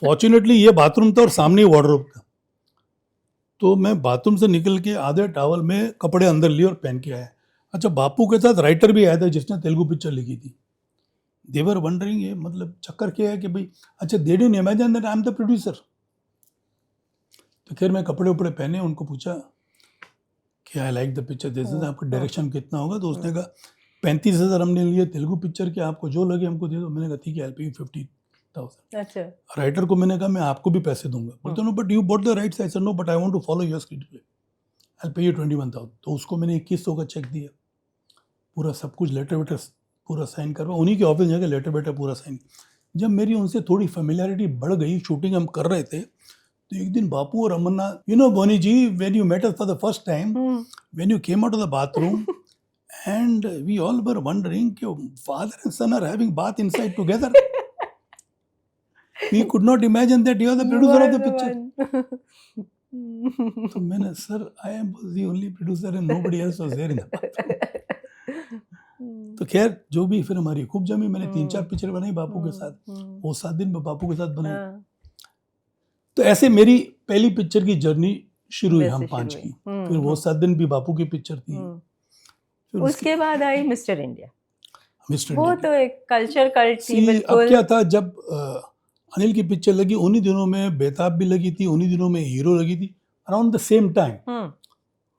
फॉर्चुनेटली ये बाथरूम था और सामने ही वार्डरोब था. तो मैं बाथरूम से निकल के आधे टॉवल में कपड़े अंदर लिए और पहन के आया. अच्छा, बापू के साथ राइटर भी आया था जिसने तेलुगु पिक्चर लिखी थी. दे वर वंडरिंग, ये मतलब चक्कर क्या है कि भाई, अच्छा they didn't imagine that I am the producer. तो खैर मैं कपड़े उपड़े पहने, उनको पूछा कि I like the picture, this is, आपका डायरेक्शन कितना होगा. तो उसने कहा 35,000 हमने लिए तेलुगु पिक्चर के, आपको जो लगे हमको दे दो. मैंने कहा ठीक है, आई पे 50,000. अच्छा. राइटर को मैंने कहा मैं आपको भी पैसे दूंगा. बोलते no but you bought the rights. I said no but I want to follow your screenplay, I pay you 21,000. तो उसको मैंने 2100 का चेक दिया, पूरा सब कुछ लेटर वेटर पूरा साइन करवा, उन्हीं के ऑफिस जाके लेटर वेटर पूरा साइन. जब मेरी उनसे थोड़ी फेमिलियरिटी बढ़ गई, शूटिंग हम कर रहे थे, तो एक दिन बापू और अमन्ना, you know Boney ji, when you met us for the first time, when you came out of the bathroom and we all were wondering कि father and son are having bath inside together. We could not imagine that you are the producer of the picture. तो मैंने, sir, I am the only producer and nobody else was there in the bathroom. तो खैर जो भी, फिर हमारी खूब जमी. मैंने 3-4 पिक्चर बनाई बापू के साथ, वो 7 दिन में बापू के साथ बनाई. तो ऐसे मेरी पहली पिक्चर की जर्नी शुरू हुई, हम 5 की. फिर वो 7 दिन भी बापू की पिक्चर थी. उसके बाद आई मिस्टर इंडिया. मिस्टर वो तो एक कल्चर कल्ट थी बिल्कुल. अब क्या था, जब अनिल की पिक्चर लगी उन्हीं दिनों में बेताब भी लगी थी, उन्हीं दिनों में हीरो लगी थी, अराउंड द सेम टाइम.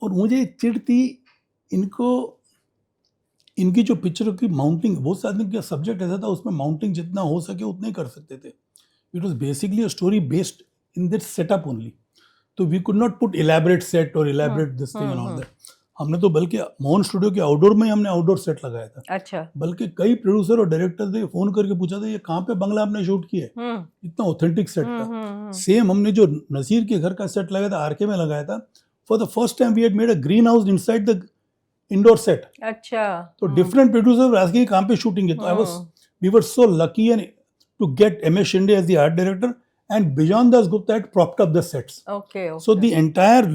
और मुझे चिढ़ थी इनको, इनकी जो पिक्चरों की माउंटिंग, बहुत सारे का सब्जेक्ट ऐसा था उसमें माउंटिंग जितना हो सके उतना ही कर सकते थे. It was basically a story based in this setup only. So we could not put elaborate set और elaborate this thing and all that. हमने तो बल्कि मोहन स्टूडियो के आउटडोर में हमने आउटडोर सेट लगाया था. अच्छा. बल्कि कई प्रोड्यूसर और डायरेक्टर ने फोन करके पूछा था ये कहाँ पे बंगला आपने शूट किया है. इतना ऑथेंटिक सेट था. सेम हमने जो नसीर के घर का सेट लगाया था, आरके में लगाया था. For the first time we had made a green house inside the indoor set. अच्छा. तो डिफरेंट प्रोड्यूसर वर आस्किंग कहाँ पे शूटिंग है. तो I was, we were so lucky and to get M S Shinde as the art director and Bijon Das Gupta had propped up the sets. Okay. So the entire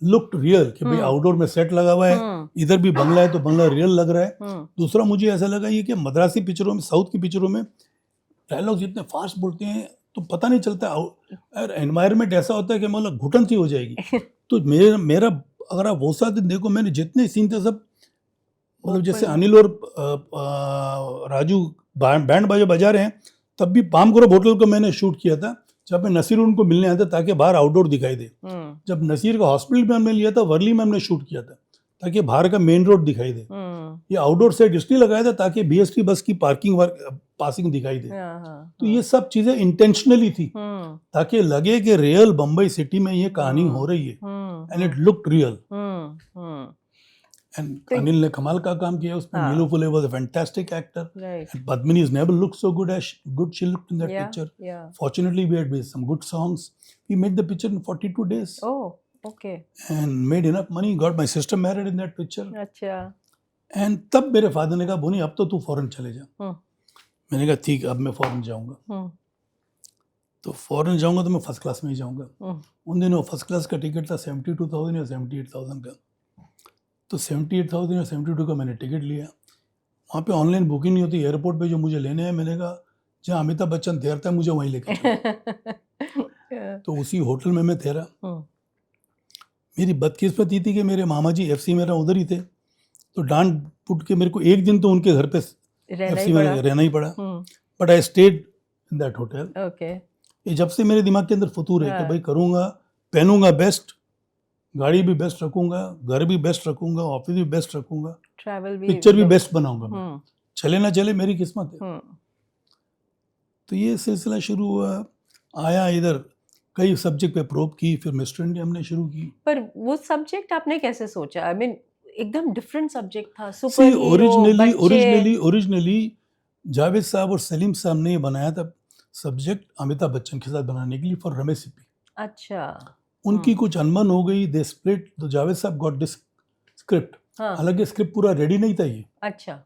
looked real कि भाई outdoor में set लगा हुआ है, इधर भी बंगला है तो बंगला रियल लग रहा है. दूसरा मुझे ऐसा लगा ये कि मद्रासी पिक्चरों में, साउथ की पिक्चरों में डायलॉग्स इतने फास्ट बोलते हैं तो पता नहीं चलता. और एनवायरनमेंट ऐसा होता है कि मतलब घुटन सी हो जाएगी. तो मेरा अगर आप वो साथ देखो, मैंने जितने सीन थे सब, मतलब जैसे अनिल और राजू बैंड बाजा बजा रहे हैं, तब भी पाम ग्रोव होटल को मैंने शूट किया था. जब मैं नसीर उनको मिलने आया था ताकि बाहर आउटडोर दिखाई दे, जब नसीर का हॉस्पिटल में हमने लिया था वर्ली में हमने शूट किया था ताकि बाहर का मेन रोड दिखाई दे। ये आउटडोर सेट इसलिए लगाया था ताकि बीएसटी बस की पासिंग दिखाई दे। तो ये सब चीजें इंटेंशनली थी ताकि लगे कि रियल बम्बई सिटी में ये कहानी हो रही है, and it looked real. And Anil ने कमाल का काम किया उसमें। Nilu Phule was a fantastic actor, and Padmini has never looked so good as she looked in that picture. Fortunately we had some good songs. We made the picture in 42 days. Okay. And made enough money, got my sister married in that picture. अच्छा. And तब मेरे father ने कहा बोनी अब तो तू foreign चले जा। मैंने कहा ठीक, अब मैं फॉरेन जाऊंगा। तो फॉरेन जाऊंगा तो मैं फर्स्ट क्लास में ही जाऊंगा। उन दिनों फर्स्ट क्लास का टिकट था 72,000 या 78,000 का। तो 78,000 या 72 का मैंने टिकट लिया। वहाँ पे ऑनलाइन बुकिंग नहीं होती, एयरपोर्ट पे जो मुझे लेने हैं, मैंने कहा जहाँ अमिताभ बच्चन ठहरता है मुझे वहीं लेके चलो। तो उसी होटल में मैं ठहरा। मेरी बदकिस्मती थी कि मेरे मामा जी एफसी मेरा उधर ही थे, तो डांट पुट के मेरे को एक दिन तो उनके घर पे एफसी में रहना ही पड़ा। But I stayed in that hotel. ये जब से मेरे दिमाग के अंदर फतूर है कि भाई करूँगा, पहनूंगा बेस्ट, गाड़ी भी बेस्ट रखूंगा, घर भी बेस्ट रखूंगा, ऑफिस भी बेस्ट रखूंगा, ट्रैवल भी, पिक्चर भी बेस्ट बनाऊंगा मैं। चले ना चले मेरी किस्मत है। तो ये सिलसिला शुरू हुआ, आया इधर, कई सब्जेक्ट पे प्रोब की, फिर मिस्टर इंडिया हमने शुरू की। पर वो सब्जेक्ट आपने कैसे सोचा? आई मीन एकदम डिफरेंट सब्जेक्ट था, सुपर हीरो। ओरिजिनली जावेद साहब और सलीम साहब ने बनाया था सब्जेक्ट अमिताभ बच्चन के साथ बनाने के लिए फॉर रमेश सिप्पी। अच्छा। उनकी कुछ अनबन हो गई, दे स्प्लिट, तो जावेद साहब गॉट दिस स्क्रिप्ट। हालांकि स्क्रिप्ट पूरा रेडी नहीं था ये। अच्छा।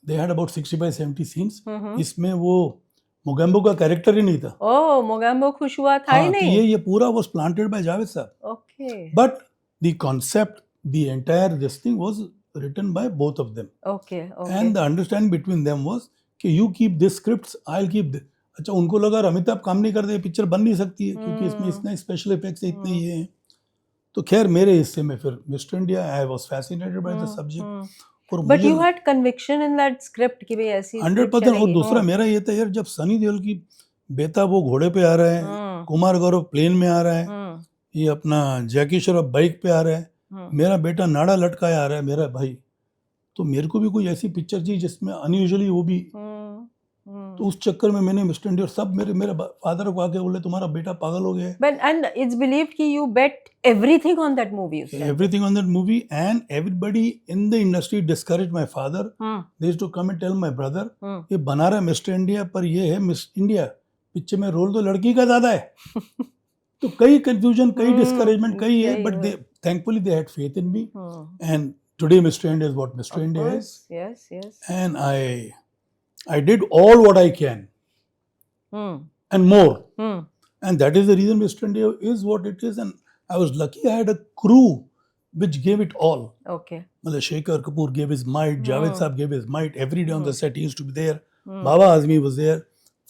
They had about 65-70 scenes. इसमें वो मोगैम्बो का कैरेक्टर ही नहीं था। ओह, मोगैम्बो खुश हुआ था ही नहीं। तो ये पूरा वाज प्लांटेड बाय जावेद साहब। Okay. But the concept, the entire this thing was written by both of them. Okay. And the understanding between them was कि you keep this scripts, I will keep. अच्छा, उनको लगा अमिताभ काम नहीं करते picture बन नहीं सकती है क्योंकि इसमें इतने स्पेशल इफेक्ट्स इतने ये हैं। तो खैर मेरे हिस्से में फिर mister India, I was fascinated by the subject. But you had conviction in that script कि भाई ऐसी 100%। और दूसरा मेरा ये था यार, जब सनी देओल की बेटा वो घोड़े पे आ रहा है, कुमार गौरव प्लेन में आ रहा है, ये अपना जैकी श्रॉफ बाइक पे आ रहा है, मेरा बेटा नाड़ा लटकाया आ रहा है, मेरा भाई, तो मेरे को भी कोई ऐसी पिक्चर चाहिए जिसमें अनयूजुअली वो भी। तो उस चक्कर में मैंने मिस्टर इंडिया, सब मेरे फादर को आके बोले तुम्हारा बेटा पागल हो गया है। But and it's believed कि you bet everything on that movie. Everything on that movie, and everybody in the industry discouraged my father. They used to come and tell my brother, ये बना रहा है मिस्टर इंडिया पर ये है miss India, picture में role तो लड़की का ज्यादा है। तो कई कंफ्यूजन, कई डिस्करेजमेंट, कई है, but they thankfully they had faith in me, and today Mr. India is what Mr. India is. Yes, yes. And I did all what I can, and more, and that is the reason Mr. India is what it is. And I was lucky I had a crew which gave it all. Okay. Matlab Shekhar Kapoor gave his might, Javed Saab gave his might. Every day on the set he used to be there. Baba Azmi was there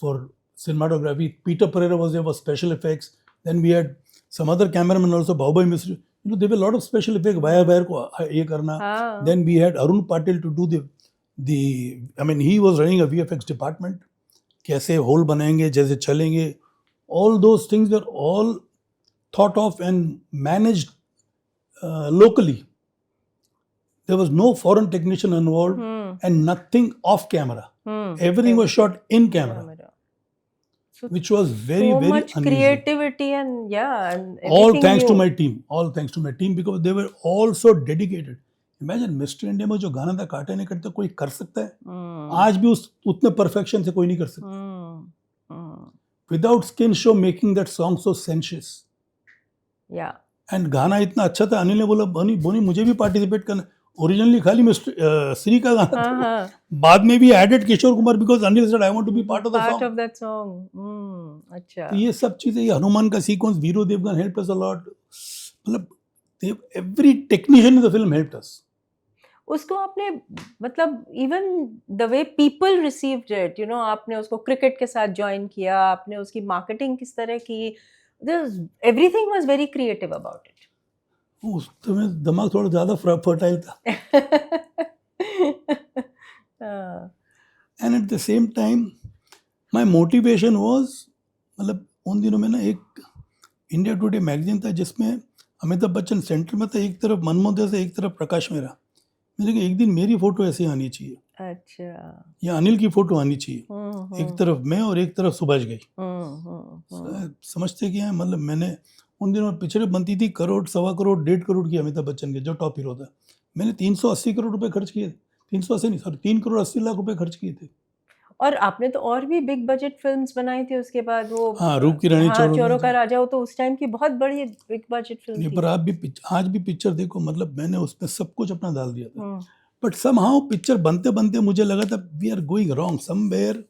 for cinematography. Peter Pereira was there for special effects. Then we had some other cameramen also, Bhaubai Misri. You know, there were a lot of special effects. Wire ko ye karna. Then we had Arun Patil to do I mean, he was running a VFX department. कैसे whole बनाएंगे, जैसे चलेंगे, all those things were all thought of and managed locally. There was no foreign technician involved, and nothing off camera. Everything was shot in camera. So which was very, very much unusual. Creativity and and all thanks to my team. All thanks to my team because they were all so dedicated. Imagine mister India में जो गाना था काटे नहीं करता कोई कर सकता है। आज भी उतने परफेक्शन से कोई नहीं कर सकता। Without skin show making that song so sensuous. Yeah. And गाना इतना अच्छा था, अनिल ने बोला बोनी मुझे भी पार्टिसिपेट करना। ओरिजिनली खाली मिस्टर श्री का गाना था, बाद में भी added Kishore Kumar because Anil said I want to be part of that song. अच्छा। तो ये सब चीजें, ये हनुमान का sequence, Veeru Devgan help us a lot, मतलब every technician in the film helped us. उसको आपने मतलब even the way people received it, you know, आपने उसको क्रिकेट के साथ ज्वाइन किया, आपने उसकी मार्केटिंग किस तरह की, everything was very creative about it. उस समय दिमाग थोड़ा ज़्यादा फर्टाइल था। And at the same time my motivation was, मतलब उन दिनों में ना एक इंडिया टुडे मैगजीन था जिसमें अमिताभ बच्चन सेंटर में था, एक तरफ मनमोहन दास एक तरफ प्रकाश मेहरा। मैंने कहा एक दिन मेरी फोटो ऐसे आनी चाहिए, अच्छा। या अनिल की फोटो आनी चाहिए, एक हम्म। तरफ मैं और एक तरफ सुभाष घई। हम्म। समझते क्या है, मतलब मैंने उन दिनों में पिक्चरें बनती थी करोड़, सवा करोड़, 1.5 करोड़ की, अमिताभ बच्चन के जो टॉप हीरो था। मैंने 380 करोड़ रुपए खर्च किए, 380 नहीं सॉरी 3 करोड़ 80 लाख रुपए खर्च किए थे। और आपने तो और भी बिग बजट फिल्म्स बनाई थी उसके बाद, वो हाँ, रूप की रानी, हाँ, चोरों चोरों का का राजा, वो तो उस टाइम की बहुत बड़ी बिग बजट फिल्म नहीं, थी। पर आप भी आज भी पिक्चर देखो, मतलब मैंने उसमें सब कुछ अपना डाल दिया था। हम्म। बट समहाउ पिक्चर बनते बनते मुझे लगा था we are going wrong somewhere.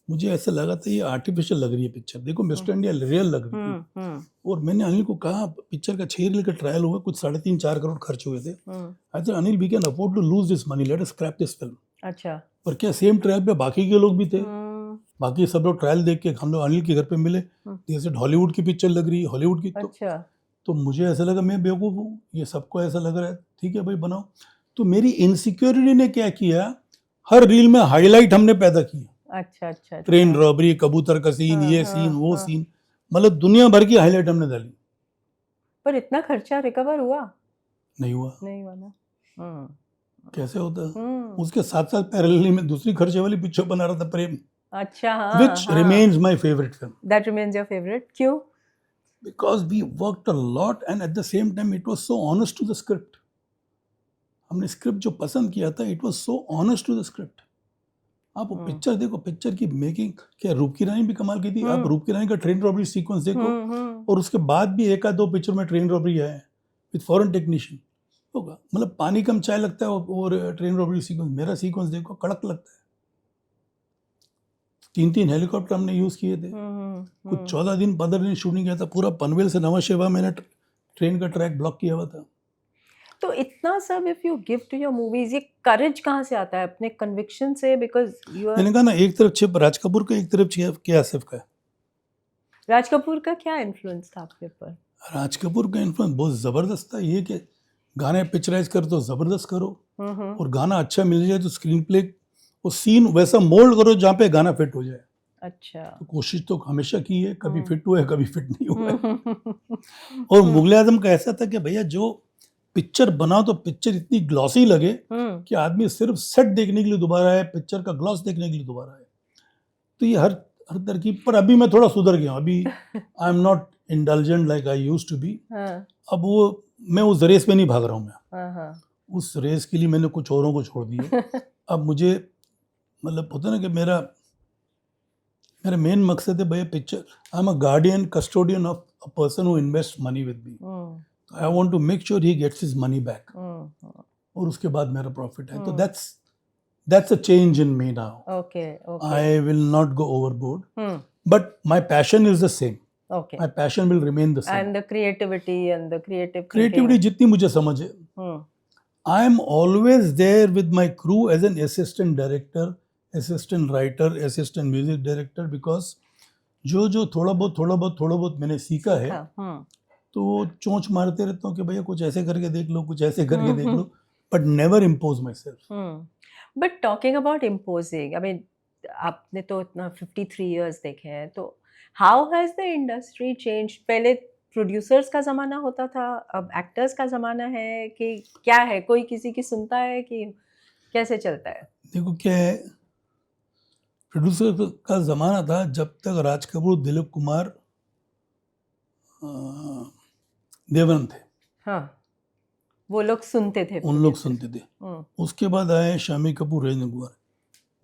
मुझे ऐसा लगा था ये आर्टिफिशियल लग रही है पिक्चर, देखो मिस्टर इंडिया रियल लग रही थी। हम्म। और मैंने अनिल को कहा, पिक्चर का 6 रील का ट्रायल हुआ, कुछ 3.5-4 करोड़ खर्च हुए थे। Hmm. I said Anil we can afford to lose this money, let us scrap this film. अच्छा। पर क्या सेम ट्रायल पे बाकी के लोग भी थे, हम्म। बाकी सब लोग ट्रायल देख के हम लोग अनिल के घर पे मिले, जैसे हॉलीवुड की पिक्चर लग रही है, हॉलीवुड की। अच्छा। तो मुझे ऐसा लगा मैं बेवकूफ़ हूँ, ये सबको ऐसा लग रहा है, ठीक है भाई बनाओ। तो मेरी इनसिक्योरिटी ने क्या किया, हर रील में हाईलाइट हमने पैदा किया। अच्छा। अच्छा। ट्रेन अच्छा। रॉबरी, कबूतर का सीन, हाँ ये हाँ सीन, वो हाँ। सीन, मतलब दुनिया भर की हाईलाइट हमने डाली। पर इतना खर्चा रिकवर हुआ नहीं हुआ। नहीं हुआ ना। हम्म। कैसे होता है? हम्म। उसके साथ साथ पैरेलली में दूसरी खर्चे वाली पिक्चर बना रहा था, प्रेम, अच्छा। हाँ which हाँ। remains my favorite film that remains your favourite, क्यों? because we worked a lot and at the same time it was so honest to the script. हमने स्क्रिप्ट जो पसंद किया था, it was so honest to the script. आप वो picture देखो, picture की मेकिंग क्या, रूप की रानी भी कमाल की थी। आप रूप की रानी का ट्रेन रॉबरी सीक्वेंस देखो, और उसके बाद भी एक आध दो पिक्चर में ट्रेन रॉबरी है विद फॉरेन टेक्नीशियन होगा, मतलब पानी कम चाय लगता है। और ट्रेन रॉबरी सीक्वेंस, मेरा सीक्वेंस देखो, कड़क लगता है। 3 हेलीकॉप्टर हमने यूज किए थे, कुछ 14 दिन 15 दिन शूटिंग किया था, पूरा पनवेल से नवा शेवा मैंने ट्रेन का ट्रैक ब्लॉक किया हुआ था। तो इतना सब if you give to your movies, ये करेज कहाँ से आता है? अपने कन्विक्शन से? बिकॉज यू आर, मैंने कहा ना, एक तरफ छिप राज कपूर का, एक तरफ के आसिफ का है। राज कपूर का क्या इन्फ्लुएंस था आपके ऊपर? राज कपूर का इन्फ्लुएंस बहुत ज़बरदस्त था। ये कि गाने पिक्चराइज कर तो ज़बरदस्त करो, और गाना अच्छा मिल जाए तो स्क्रीन प्ले वो सीन वैसा मोल्ड करो जहाँ पे गाना फिट हो जाए। अच्छा। तो कोशिश तो हमेशा की है, कभी फिट हुआ है कभी फिट नहीं हुआ है। और मुगले आजम का ऐसा था कि भैया जो पिक्चर बनाओ तो पिक्चर इतनी ग्लॉसी लगे कि आदमी सिर्फ सेट देखने के लिए दोबारा है, पिक्चर का ग्लॉस देखने के लिए दोबारा है। तो ये हर हर तरकीब पर अभी मैं थोड़ा सुधर गया हूँ। अभी I am not indulgent like I used to be. अब वो मैं उस रेस में नहीं भाग रहा हूँ। मैं उस रेस के लिए मैंने कुछ औरों को छोड़ दिया। अब मुझे मतलब होता है ना कि मेरा मेन मकसद है भैया picture, I am a guardian custodian of a person who invest money with me. I want to make sure he gets his money back, और उसके बाद मेरा प्रॉफिट है। तो that's a change in me now. Okay. I will not go overboard, but my passion is the same. Okay. My passion will remain the same. And the creativity and the creative Creativity जितनी मुझे समझ है, I am always there with my crew as an assistant director, assistant writer, assistant music director, because जो थोड़ा बहुत मैंने सीखा है, तो वो चोंच मारते रहता हूँ कि भैया कुछ ऐसे करके देख लो, कुछ ऐसे करके देख लो, but never impose myself. But talking about imposing, I mean, आपने तो इतना 53 years देखे हैं, तो how has the industry changed? पहले प्रोड्यूसर्स का ज़माना होता था, अब एक्टर्स का ज़माना है, कि क्या है? कोई किसी की सुनता है कि कैसे चलता है? देखो क्या है, प्रोड्यूसर का ज़माना था जब तक राज कपूर, दिलीप कुमार, देवन थे। हाँ, वो लोग सुनते थे, उन लोग सुनते थे। उसके बाद आए शामी कपूर, राजेंद्र कुमार,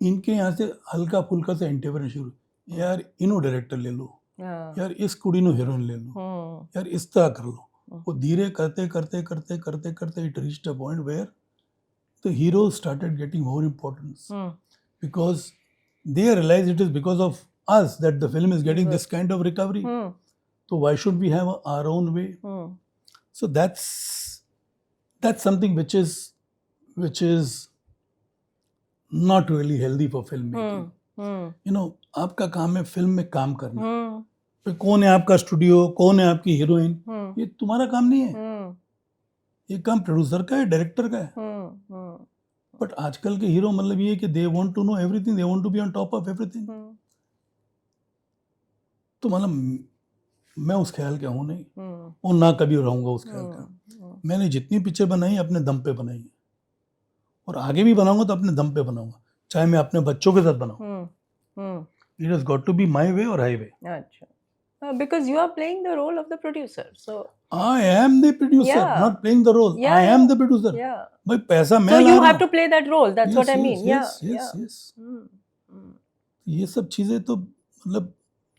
इनके यहाँ से हल्का फुल्का से इंटरव्यू शुरू, यार इनो डायरेक्टर ले लो, यार इस कुड़ी नो हीरोइन ले लो, यार इस तरह कर लो। वो धीरे करते it reached a point where the hero started getting more importance, because they realise it is because of us that the film is getting this kind of recovery. So why should we have our own way? So that's something which is not really healthy for filmmaking. You know, आपका काम है film में काम करना। फिर कौन है आपका स्टूडियो, कौन है आपकी हीरोइन, ये तुम्हारा काम नहीं है। ये काम प्रोड्यूसर का है, डायरेक्टर का है। बट आजकल के हीरो मतलब ये कि they want to know everything, they want to be on top of everything. तो मतलब मैं उस ख्याल का हूँ नहीं, हम्म, और ना कभी रहूँगा उस ख्याल का। हम्म, मैंने जितनी पिक्चर बनाई है अपने दम पे बनाई है, और आगे भी बनाऊंगा तो अपने दम पे बनाऊंगा, चाहे मैं अपने बच्चों के साथ बनाऊं। Hmm, hmm, it has got to be my way or highway. अच्छा, because you are playing the role of the producer, so I am the producer, yeah, not playing the role, yeah, I am the producer. yeah. भाई पैसा So मैं ला you रहा have to हूँ। play that role. That's what I mean. Yeah, yes yeah. Yes. Mm, mm, ये सब चीज़ें तो मतलब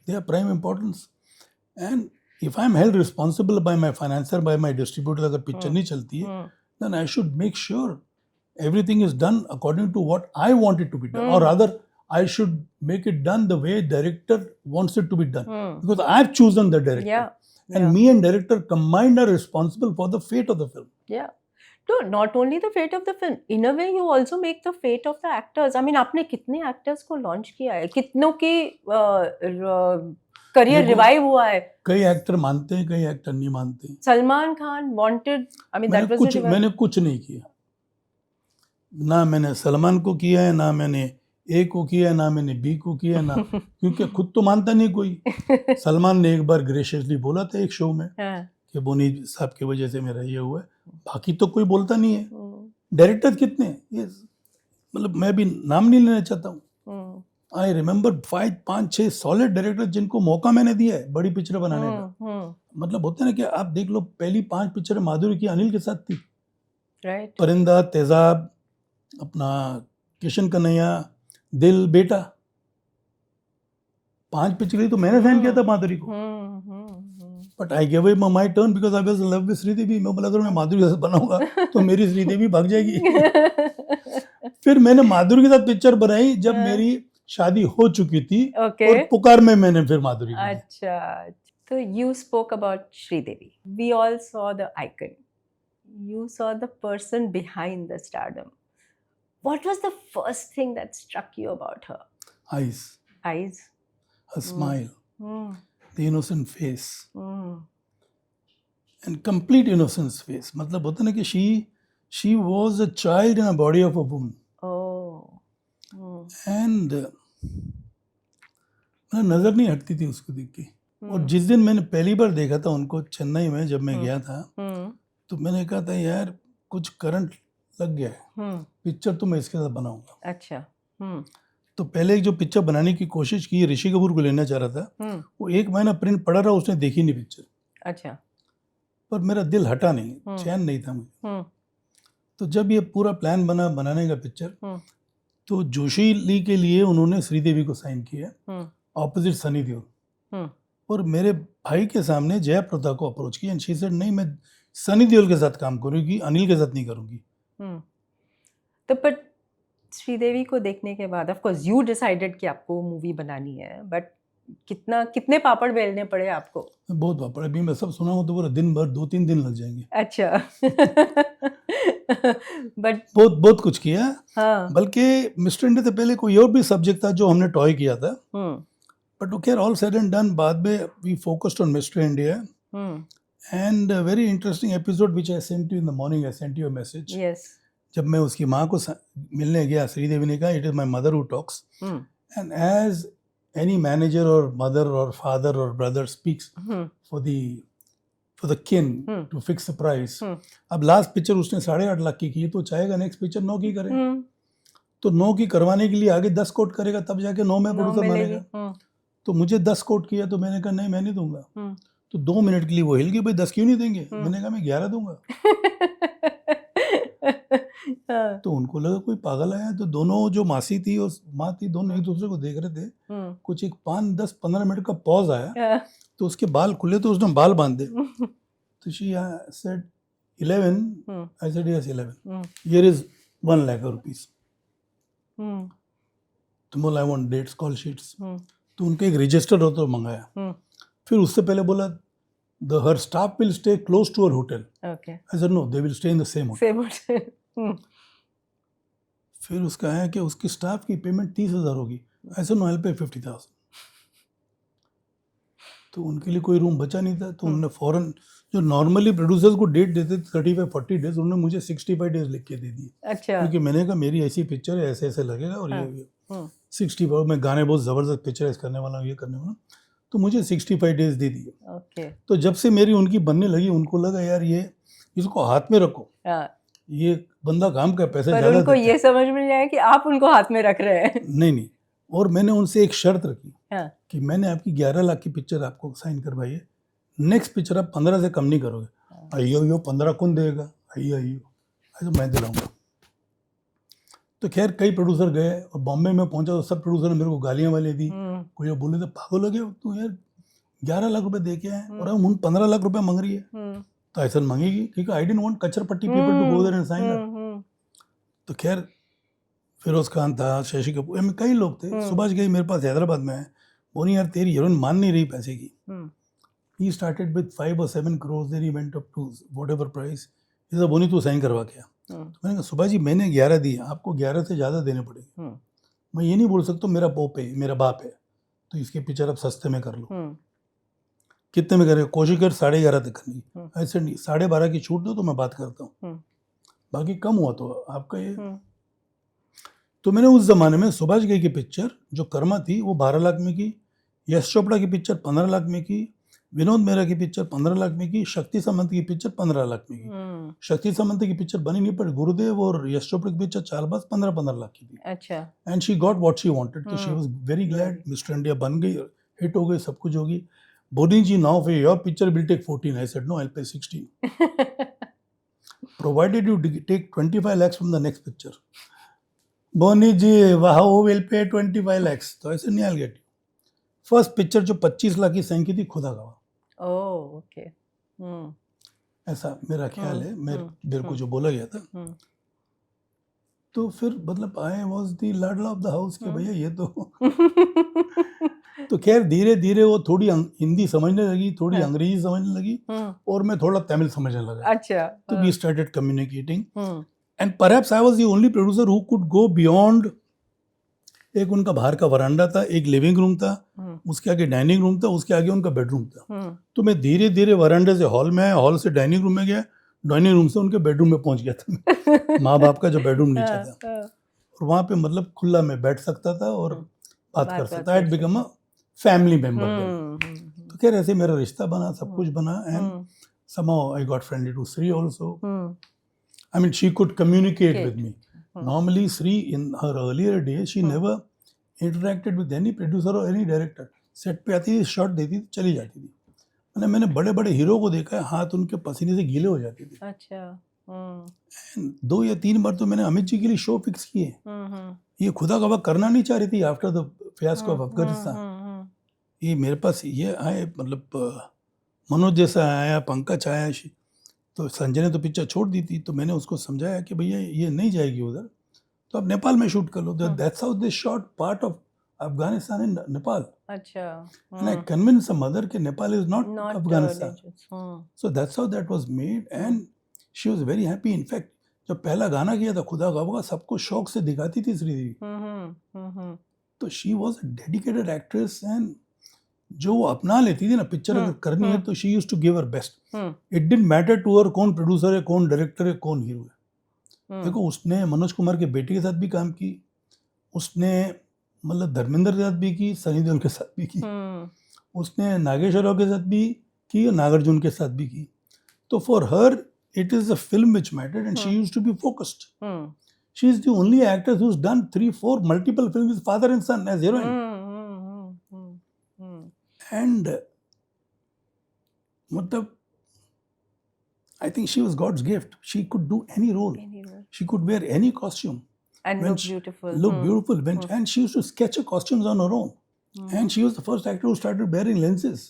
they are prime importance. And if I am held responsible by my financier, by my distributor, अगर picture नहीं चलती है, mm, then I should make sure everything is done according to what I want it to be done, or Mm. rather, I should make it done the way director wants it to be done, mm. because I've chosen the director, Yeah, and yeah, me and director combined are responsible for the fate of the film. yeah. No, not only the fate of the film. In a way, you also make the fate of the actors. I mean, आपने कितने actors को launch किया है, कितनों की career देखो, revive हुआ है. कई एक्टर मानते हैं, कई एक्टर नहीं मानते हैं। Salman Khan wanted. I mean, that was the revival. मैंने कुछ नहीं किया, ना मैंने सलमान को किया है, ना मैंने ए को किया है, ना मैंने बी को किया है, ना क्योंकि खुद तो मानता नहीं कोई। सलमान ने एक बार ग्रेशियसली बोला था एक शो में हाँ, कि बोनी साहब की वजह से मेरा ये हुआ है, बाकी तो कोई बोलता नहीं है। हम्म, डायरेक्टर कितने हैं? ये मतलब मैं भी नाम नहीं लेना चाहता हूँ। हम्म, आई रिमेंबर 5-6 सॉलिड डायरेक्टर जिनको मौका मैंने दिया है बड़ी पिक्चर बनाने का। मतलब होता है ना कि आप देख लो, पहली 5 पिक्चरें माधुरी की अनिल के साथ थी, right. परिंदा, तेजाब, अपना किशन कन्हैया, दिल, बेटा, 5 पिक्चरें तो मैंने साइन किया था माधुरी को। But I give him my turn because I was in love with Sridevi. मैं बोला अगर मैं माधुरी के साथ बनाऊंगा तो मेरी श्रीदेवी भाग जाएगी। फिर मैंने माधुरी के साथ पिक्चर बनाई जब मेरी शादी हो चुकी थी, Okay. और पुकार में मैंने फिर माधुरी को लिया। अच्छा, so you spoke about Sridevi. We all saw the icon. You saw the person behind the stardom. What was the first thing that struck you about her? Eyes, Eyes. her smile, Mm. the innocent face, Mm. and complete innocence face. मतलब होता ना कि she was a child in a body of a woman. Oh. Mm. And नजर नहीं हटती थी उसको देख के। और जिस दिन मैंने पहली बार देखा था उनको चेन्नई में, जब मैं गया था, Mm. तो मैंने कहा था यार कुछ करंट लग गया है, Mm. पिक्चर तो मैं इसके साथ बनाऊंगा। अच्छा. Mm. तो पहले एक जो पिक्चर बनाने की कोशिश की, ऋषि कपूर को लेना चाह रहा था, Mm. वो 1 महीना प्रिंट पड़ा रहा, उसने देखी नहीं पिक्चर, अच्छा. पर मेरा दिल हटा नहीं, चैन नहीं था मुझे। Mm. तो जब ये पूरा प्लान बना बनाने का पिक्चर, Mm. तो जोशी ली के लिए उन्होंने श्रीदेवी को साइन किया Mm. Opposite Sunny Deol, Mm. और मेरे भाई के सामने जया प्रदा को अप्रोच किया, एंड शी सेड नहीं, मैं सनी देओल के साथ काम करूंगी, अनिल के साथ नहीं करूंगी। Hmm. तो पर श्रीदेवी को देखने के बाद ऑफ कोर्स यू डिसाइडेड कि आपको मूवी बनानी है, बट कितने पापड़ बेलने पड़े आपको? बहुत पापड़, अभी मैं सब सुना हूँ तो पूरा दिन भर 2-3 दिन लग जाएंगे। अच्छा। बट बहुत कुछ किया। हाँ. बल्कि मिस्टर इंडिया से पहले कोई और भी सब्जेक्ट था जो हमने टॉय किया था, बट वो खैर ऑल सेड एंड डन, बाद में we focused on mister India, and very interesting episode which I sent you in the morning, I sent you a message. Yes. जब मैं उसकी माँ को मिलने गया, श्रीदेवी ने कहा it is my mother who talks, and as any manager और मदर और फादर और brother speaks for the kin to fix the price. अब लास्ट पिक्चर उसने 8.5 लाख की तो चाहेगा नेक्स्ट पिक्चर 9 की करे, तो 9 की करवाने के लिए आगे 10 कोट करेगा, तब जाके 9 में प्रोड्यूसर मानेगा। तो मुझे 10 कोट किया, तो मैंने कहा नहीं मैं नहीं दूंगा। तो 2 मिनट के लिए वो हिल गई, भाई 10 क्यों नहीं देंगे? मैंने कहा मैं 11 दूंगा। तो उनको लगा कोई पागल आया, तो दोनों जो मासी थी और माँ थी, दोनों एक दूसरे को देख रहे थे। कुछ एक 5-10-15 मिनट का पॉज आया, तो उसके बाल खुले, तो उसने बाल बांधे। तो she said 11, I said yes 11, here is 1 lakh rupees, तो बोला I want dates call sheets. तो उनका एक रजिस्टर हो तो मंगाया। फिर उससे पहले बोला her staff will stay close to her hotel. Okay. I said no, they will stay in the same hotel. Same hotel. फिर उसका है कि उसकी स्टाफ की पेमेंट 30,000 होगी। I said no, I'll pay 50,000. तो उनके लिए कोई रूम बचा नहीं था, तो उन्होंने फौरन, जो नॉर्मली प्रोड्यूसर्स को डेट देते 35-40 डेज, उन्होंने मुझे 65 डेज लिख के दे दिए। अच्छा। क्योंकि मैंने कहा मेरी ऐसी पिक्चर है, ऐसे ऐसे लगेगा, और ये 65, मैं गाने बहुत ज़बरदस्त पिक्चराइज करने वाला हूँ, ये करने वाला हूँ। तो मुझे 65 डेज दे दिए। ओके। तो जब से मेरी उनकी बनने लगी, उनको लगा यार ये इसको हाथ में रखो, हाँ, ये बंदा काम का पैसे पर ज़्यादा उनको देता है। ये समझ में नहीं आया कि आप उनको हाथ में रख रहे हैं। नहीं, और मैंने उनसे एक शर्त रखी हाँ, कि मैंने आपकी 11 लाख की पिक्चर आपको साइन करवाई है, नेक्स्ट पिक्चर आप 15 से कम नहीं करोगे। अयो 15 कौन देगा, अयो तो मैं दिलाऊंगा। तो खैर कई प्रोड्यूसर गए और बॉम्बे में पहुंचा तो सब प्रोड्यूसर ने मेरे को गालियां वाली दी। कोई बोले थे पागल हो गया तू यार, 11 लाख रुपए दे के आए और हम 15 लाख रुपए मांग रही है, तो ऐसा मांगेगी क्योंकि आई डिडंट वांट कचर पट्टी people to go there and sign. तो खैर फिरोज खान था, शशि कपूर, में कई लोग थे। सुभाष घई मेरे पास हैदराबाद में है, बोली यार तेरी हीरोइन मान नहीं रही पैसे की। He started with 5 or 7 crores, then he went up to whatever price. इसे बोनी तू साइन करवा के आ। तो मैंने कहा सुभाष जी मैंने 11 दिए, आपको 11 से ज़्यादा देने पड़ेंगे। मैं ये नहीं बोल सकता मेरा पोप है, मेरा बाप है, तो इसकी पिक्चर आप सस्ते में कर लो। कितने में करें, कोशिश कर 11.5 तक करनी, ऐसे नहीं 12.5 की छूट दो तो मैं बात करता हूँ, बाकी कम हुआ तो आपका ये। तो मैंने उस जमाने में सुभाष घई की पिक्चर जो कर्मा थी वो 12 लाख में की, यश चोपड़ा की पिक्चर 15 लाख में की, विनोद मेहरा की पिक्चर 15 लाख में की, शक्ति सामंत की पिक्चर 15 लाख में की। शक्ति सामंत की पिक्चर बनी नहीं पर गुरुदेव और यश चोपड़ा की पिक्चर चालबाज 15 लाख की थी। अच्छा। And she got what she wanted, तो she was very glad. Mister India बन गई, हिट हो गई, सब कुछ होगी। Boney ji now for your picture will take 14। I said no, I will pay 16 provided you take 25 lakhs from the next picture. Boney ji wow will pay 25 lakhs, तो ऐसे नहीं, I will get you. First picture जो 25 लाख की साइन की थी खुदा गवाह। Oh okay. ऐसा मेरा ख्याल है, मेरे को जो बोला गया था। तो फिर मतलब आई वाज द लाडला ऑफ द हाउस के भैया ये तो खैर धीरे धीरे वो थोड़ी हिंदी समझने लगी, थोड़ी अंग्रेजी समझने लगी, और मैं थोड़ा तमिल समझने लगा। अच्छा। तो we started communicating and perhaps I was the only producer who could go beyond. एक उनका बाहर का वरांडा था, एक लिविंग रूम था, उसके आगे डाइनिंग रूम था, उसके आगे उनका बेडरूम था। तो मैं धीरे धीरे वरांडे से हॉल में आया, हॉल से डाइनिंग रूम में गया, डाइनिंग रूम से उनके बेडरूम में पहुंच गया था। माँ बाप का जो बेडरूम नीचे था, और वहाँ पे मतलब खुला मैं बैठ सकता था और बात कर सकता था। I become a family member. तो खैर ऐसे मेरा रिश्ता बना, सब कुछ बना, and somehow I got friendly to Sri also. I mean, she could communicate with me. Normally, Sri in her earlier days, she never interacted with any producer or any director. Set पे आती थी, shot देती थी, चली जाती थी। मैंने बड़े बड़े हीरो को देखा है, हाथ उनके पसीने से गीले हो जाते थे। अच्छा। 2 या 3 बार तो मैंने अमित जी के लिए शो फिक्स किए। ये खुदा गवाह करना नहीं चाह रही थी after the fiasco of Afghanistan. ये मेरे पास ये आए, मतलब मनोज जैसा आया, पंकज आया, तो संजय ने तो पिक्चर छोड़ दी थी। तो मैंने उसको समझाया कि भैया ये नहीं जाएगी उधर, तो आप नेपाल में शूट कर लो। That's how they shot part of Afghanistan in Nepal. अच्छा। And I convinced some mother कि Nepal is not Afghanistan. So that's how that was made, and she was very happy. In fact, जब पहला गाना किया था खुदा गवाह, सबको शौक से दिखाती थी श्रीदेवी। तो she was a dedicated actress, and जो वो अपना लेती थी ना पिक्चर अगर करनी है तो she used to give her best. It didn't matter to her कौन प्रोड्यूसर है, कौन डायरेक्टर है, कौन हीरो है। देखो उसने मनोज कुमार के बेटे के साथ भी काम की, उसने मतलब धर्मेंद्र के साथ भी की, सनी देओल के साथ भी की, उसने नागेश्वर राव के साथ भी की और नागार्जुन के साथ भी की। तो for her it is a film which mattered, and she used to be focused. She is the only actor who has done 3-4 multiple films with father and son as heroine. And मतलब I think she was God's gift. She could do any role. She could wear any costume. And look beautiful. Look beautiful. And she used to sketch her costumes on her own. And she was the first actor who started wearing lenses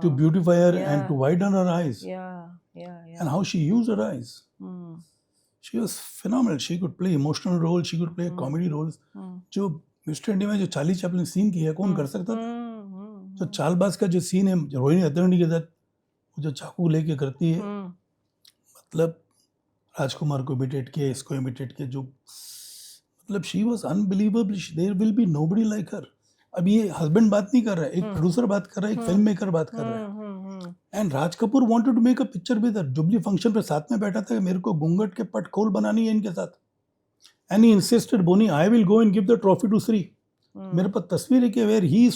to beautify her and to widen her eyes. And how she used her eyes. She was phenomenal. She could play emotional roles. She could play comedy roles. जो mister India में जो Charlie Chaplin scene की है, कौन कर सकता था? जो चालबाज का जो सीन है रोहिणी हत्तरणी के साथ, जो चाकू लेके करती है, मतलब राजकुमार को इमिटेट किया, इसको इमिटेट किया, जो मतलब she was unbelievable. There will be nobody like her. अब ये हस्बैंड बात नहीं कर रहा है, एक प्रोड्यूसर बात कर रहा है, एक फिल्म मेकर बात कर रहा है। And Raj Kapoor wanted to make a picture with her. Jubilee function पे साथ में बैठा था, मेरे को घूंघट के पट खोल बनानी है इनके साथ। And he insisted, Boney I will go and give the trophy to Shri. मेरे पास तस्वीर है कि वेयर ही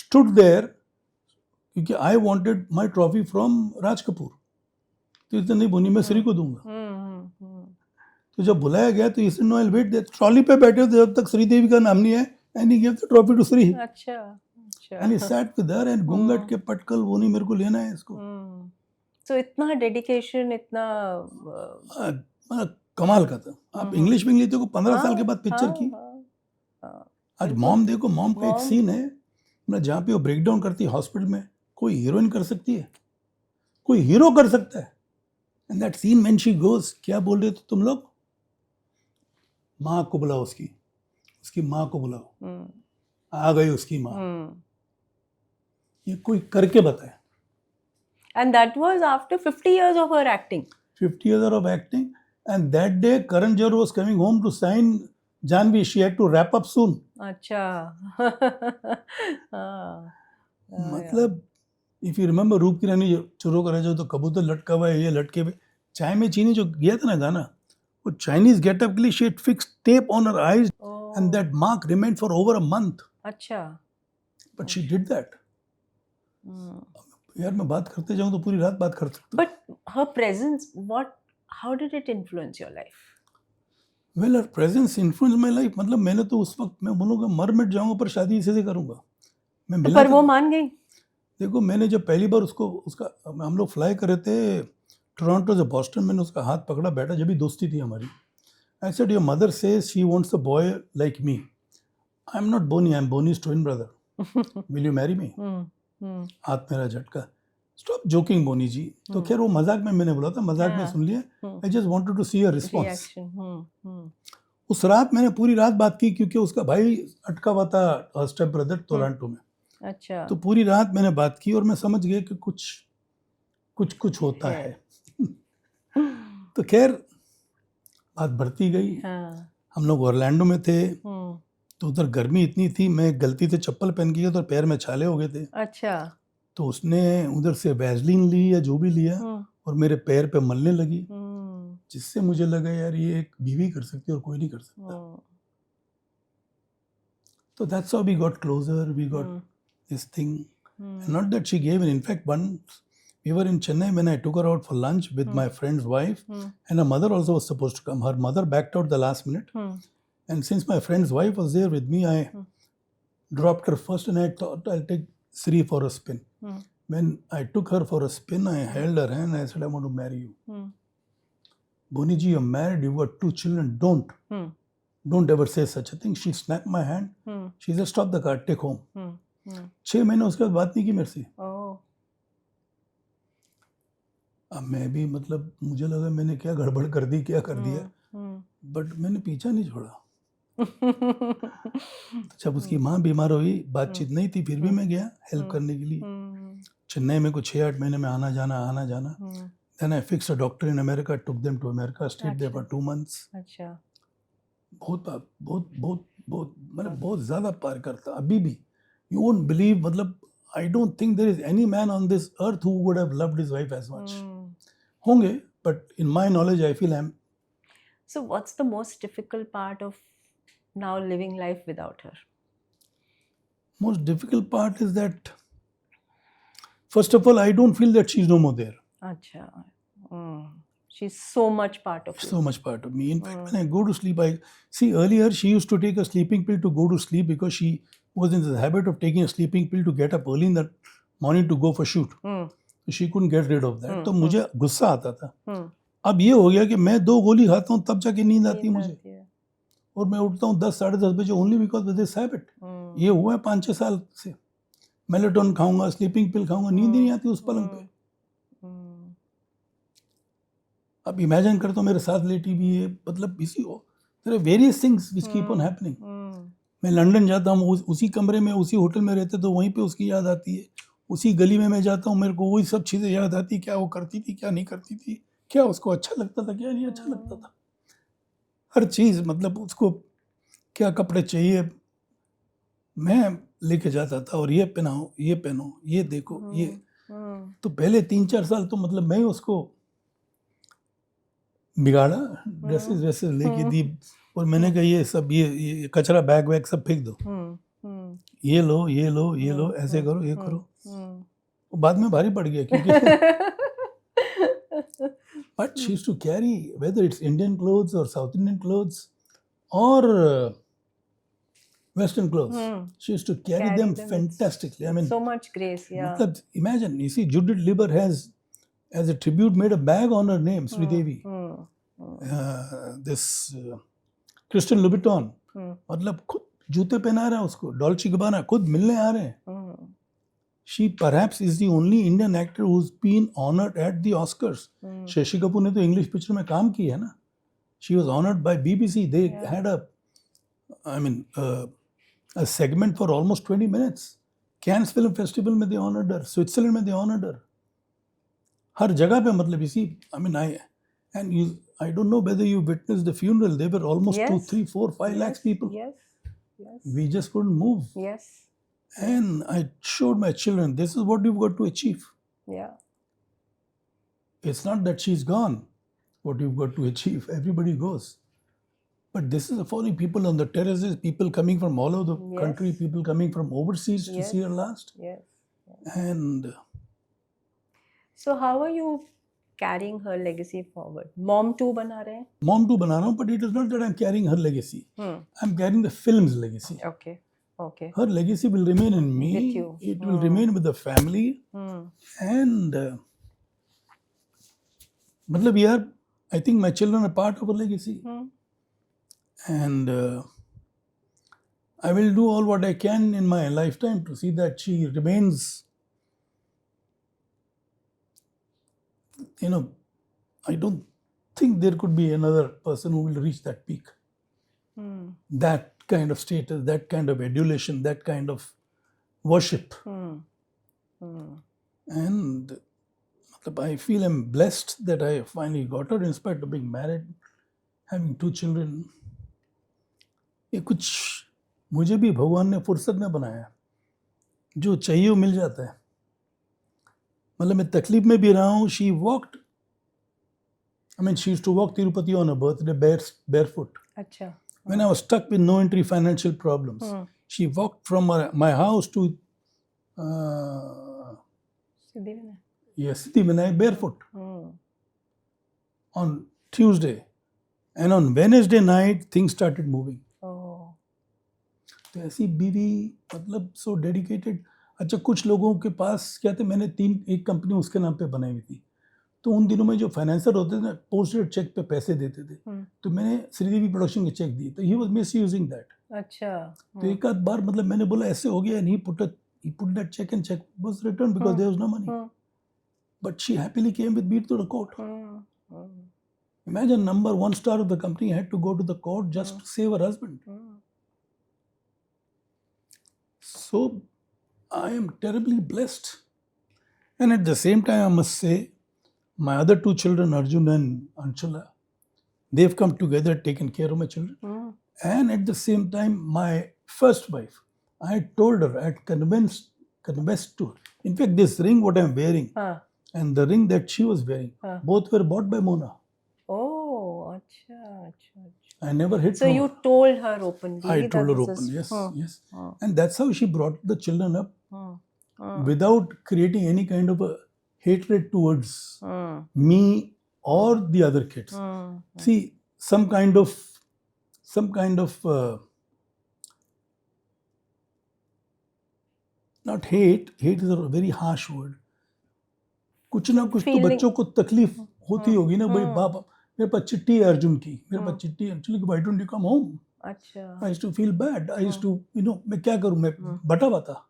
stood there क्योंकि I wanted my trophy from Raj Kapoor. तो इतना नहीं बोनी मैं श्री को दूंगा. तो जब बुलाया गया तो इसने no I wait there. Trolley पे बैठे थे जब तक श्रीदेवी का नाम नहीं है, and he give the trophy to Shri. अच्छा. And he sat with her and घूंघट के पटकल वो नहीं मेरे को लेना है इसको. तो इतना डेडिकेशन, इतना कमाल का था. आप इंग्लिश में लेते हो 15 साल के बाद पिक्चर की. आज मॉम देखो, मॉम का एक सीन है मतलब जहाँ पे वो ब्रेक डाउन करती है हॉस्पिटल में. कोई हीरोइन कर सकती है, कोई हीरो कर सकता है. And that scene when she goes, क्या बोल रहे थे तुम लोग, माँ को बुलाओ, उसकी माँ को बुलाओ. आ गई उसकी माँ. ये कोई करके बताए. And that was after 50 years of her acting. 50 years of acting. And that day Karan Johar was coming home to sign Janvi. She had to wrap up soon. अच्छा. मतलब if you remember रूप की रानी चोरों का राजा, तो कबूतर लटका हुआ है, ये लटके पे. चाय में चीनी जो गया था ना गाना, वो चाइनीज गेटअप के लिए she had fixed tape on her eyes and that mark remained for over a month. अच्छा. But she did that. यार मैं बात करते जाऊं तो पूरी रात बात कर सकता. But her presence, how did it influence your life? Well, her presence influenced my life. मतलब मैंने तो उस वक्त मैं बोलूँगा मर मिट जाऊंगा पर शादी इसी से करूंगा. मैं मिला पर वो मान गई. देखो मैंने जब पहली बार उसका हम लोग फ्लाई कर रहे थे टोरंटो से बॉस्टन, मैंने उसका हाथ पकड़ा, बैठा, जब भी दोस्ती थी हमारी. I said, your mother says she wants a boy like me. I'm not Bonnie, I'm Bonnie's twin brother. Will you marry me? हाथ मेरा झटका. स्टॉप जोकिंग बोनी जी. तो खैर वो मजाक में मैंने बोला था, मजाक में सुन लिया. I just wanted to see a response. उस रात मैंने पूरी रात बात की क्योंकि उसका भाई अटका हुआ था स्टेप ब्रदर टोरंटो में. अच्छा. तो पूरी रात मैंने बात की और मैं समझ गया कि कुछ होता है. तो खैर बात बढ़ती गई. हम लोग ऑरलैंडो में थे तो उधर गर्मी इतनी थी, मैं गलती से चप्पल पहन के गया तो पैर में छाले हो गए थे. अच्छा. तो उसने उधर से वैसलीन ली या जो भी लिया और मेरे पैर पे मलने लगी, जिससे मुझे लगा यार ये एक बीवी कर सकती है और कोई नहीं कर सकता. तो that's how we got closer, we got this thing. Not that she gave, in fact once we were in Chennai when I took her out for lunch with my friend's wife, and her mother also was supposed to come. Her mother backed out the last minute, and since my friend's wife was there with me, I dropped her first and I thought I'll take Sri for a spin. When I took her for a spin, I held her hand and I said, I want to marry you. Boni ji, you're married, you've got 2 children, don't ever say such a thing. She snapped my hand. She said, stop the car, take home. 6 महीने उसके बाद बात नहीं की मेरे से. अब मैं भी मतलब मुझे लगा मैंने क्या गड़बड़ कर दी, क्या कर दिया, बट मैंने पीछा नहीं छोड़ा. जब उसकी माँ बीमार हुई, बातचीत नहीं थी, फिर भी मैं गया हेल्प करने के लिए. चेन्नई में कुछ 6-8 महीने में आना जाना. Then I fixed a doctor in America, took them to America, stayed there for 2 months. अच्छा. बहुत मतलब बहुत ज़्यादा प्यार करता अभी भी. You won't believe, मतलब I don't think there is any man on this earth who would have loved his wife as much. होंगे, but in my knowledge, I feel I'm. So what's the most difficult part of now living life without her? Most difficult part is that, first of all, I don't feel that she's no more there. Acha. She's so much part of you. So much part of me. In fact, when I go to sleep, I see earlier she used to take a sleeping pill to go to sleep because she was in the habit of taking a sleeping pill to get up early in the morning to go for shoot. So she couldn't get rid of that. तो मुझे गुस्सा आता था. अब ये हो गया कि मैं 2 गोली खाता हूँ तब जाके नींद आती है मुझे, और मैं उठता हूँ 10-10:30 बजे only because of this habit. ये हुआ है 5-6 साल से. मेलेटोनिन खाऊंगा, स्लीपिंग पिल खाऊंगा, नींद ही नहीं आती उस पलंग पे. अब इमेजिन करता हूँ मेरे साथ लेटी भी है, मतलब इसी there are various things which keep on happening. मैं लंदन जाता हूँ, उसी कमरे में उसी होटल में रहते तो वहीं पे उसकी याद आती है. उसी गली में मैं जाता हूँ, मेरे को वही सब चीज़ें याद आती, क्या वो करती थी, क्या नहीं करती थी, क्या उसको अच्छा लगता था, क्या नहीं अच्छा लगता था. हर चीज़, मतलब उसको क्या कपड़े चाहिए मैं लेके जाता था, और ये पहनाओ, ये पहनो, ये देखो, ये. तो पहले 3-4 साल तो मतलब मैं ही उसको बिगाड़ा, ड्रेसेस वैसे लेके दी, और मैंने कहा ये सब ये कचरा बैग वैग सब फेंक दो, ये लो ये लो ये लो, ऐसे करो ये करो, वो बाद में भारी पड़ गया क्योंकि but she used to carry, whether it's Indian clothes or South Indian clothes or Western clothes, she used to carry them with fantastically. I mean, so much grace. Yeah. matlab, imagine, you see, Judith Lieber has, as a tribute, made a bag on her name, Sridevi. This Christian Louboutin, मतलब खुद जूते पहना रहा है उसको, Dolce गबाना खुद मिलने आ रहे हैं. She perhaps is the only Indian actor who's been honored at the Oscars. Shashi Kapoor ने तो English picture में काम किया है ना. She was honored by BBC. They had a segment for almost 20 minutes. Cannes Film Festival में they honored her. Switzerland में they honored her. हर जगह पे मतलब इसी, I don't know whether you witnessed the funeral. There were almost 2, 3, 4, 5 lakhs people. Yes. We just couldn't move. Yes. And I showed my children, this is what you've got to achieve. Yeah. It's not that she's gone, what you've got to achieve. Everybody goes. But this is following people on the terraces, people coming from all over the country, people coming from overseas to see her last. Yes. And so how are you carrying her legacy forward? Mom 2 बना रहे हैं? Mom 2 बना रहा हूँ, but it is not that I'm carrying her legacy. I'm carrying the film's legacy. Okay. Her legacy will remain in me. With you. It will remain with the family. And matlab yaar, I think my children are part of her legacy. And I will do all what I can in my lifetime to see that she remains, I don't think there could be another person who will reach that peak. That kind of status, that kind of adulation, that kind of worship. And I feel I'm blessed that I finally got her, in spite of being married, having 2 children. ये कुछ मुझे भी भगवान ने फुर्सत में बनाया, जो चाहिए वो मिल जाता है. मतलब मैं तकलीफ में भी रहा हूँ. She walked, she used to walk Tirupati on her birthday barefoot. अच्छा. When I was stuck with no entry financial problems, she walked from my house to Siddhivinayak barefoot on Tuesday. And on Wednesday night, things started moving. तो ऐसी बीवी, मतलब so dedicated. अच्छा, कुछ लोगों के पास क्या थे, मैंने एक कंपनी उसके नाम पे बनाई हुई थी. तो उन दिनों में जो फाइनेंसर होते थे ना, पोस्टेड चेक पे पैसे देते थे. तो मैंने श्रीदेवी प्रोडक्शन के चेक दिए, तो ही वाज मिसयूजिंग दैट. अच्छा. तो एक आध बार मतलब मैंने बोला ऐसे हो गया, and he put that cheque and cheque was return because there was no money. But she happily came with me to the court. Imagine number 1 star of the company had to go to the court just to save her husband. So I am terribly blessed. And at the same time, I must say, my other 2 children, Arjun and Anshula, they've come together, taken care of my children. And at the same time, my first wife, I had told her, I had convinced to her. In fact, this ring, what I'm wearing, and the ring that she was wearing, both were bought by Mona. Oh, acha. I never hid So from you her. told her openly. I told her openly, yes. And that's how she brought the children up without creating any kind of a hatred towards me or the other kids. See, some kind of not hate is a very harsh word. कुछ ना कुछ तो बच्चों को तकलीफ होती होगी ना. भाई बाप, मेरे पास चिट्ठी है अर्जुन की, मेरे पास चिट्ठी है actually, why don't you come home. अच्छा. I used to feel bad. I used to, मैं क्या करूं, मैं बटा हुआ था.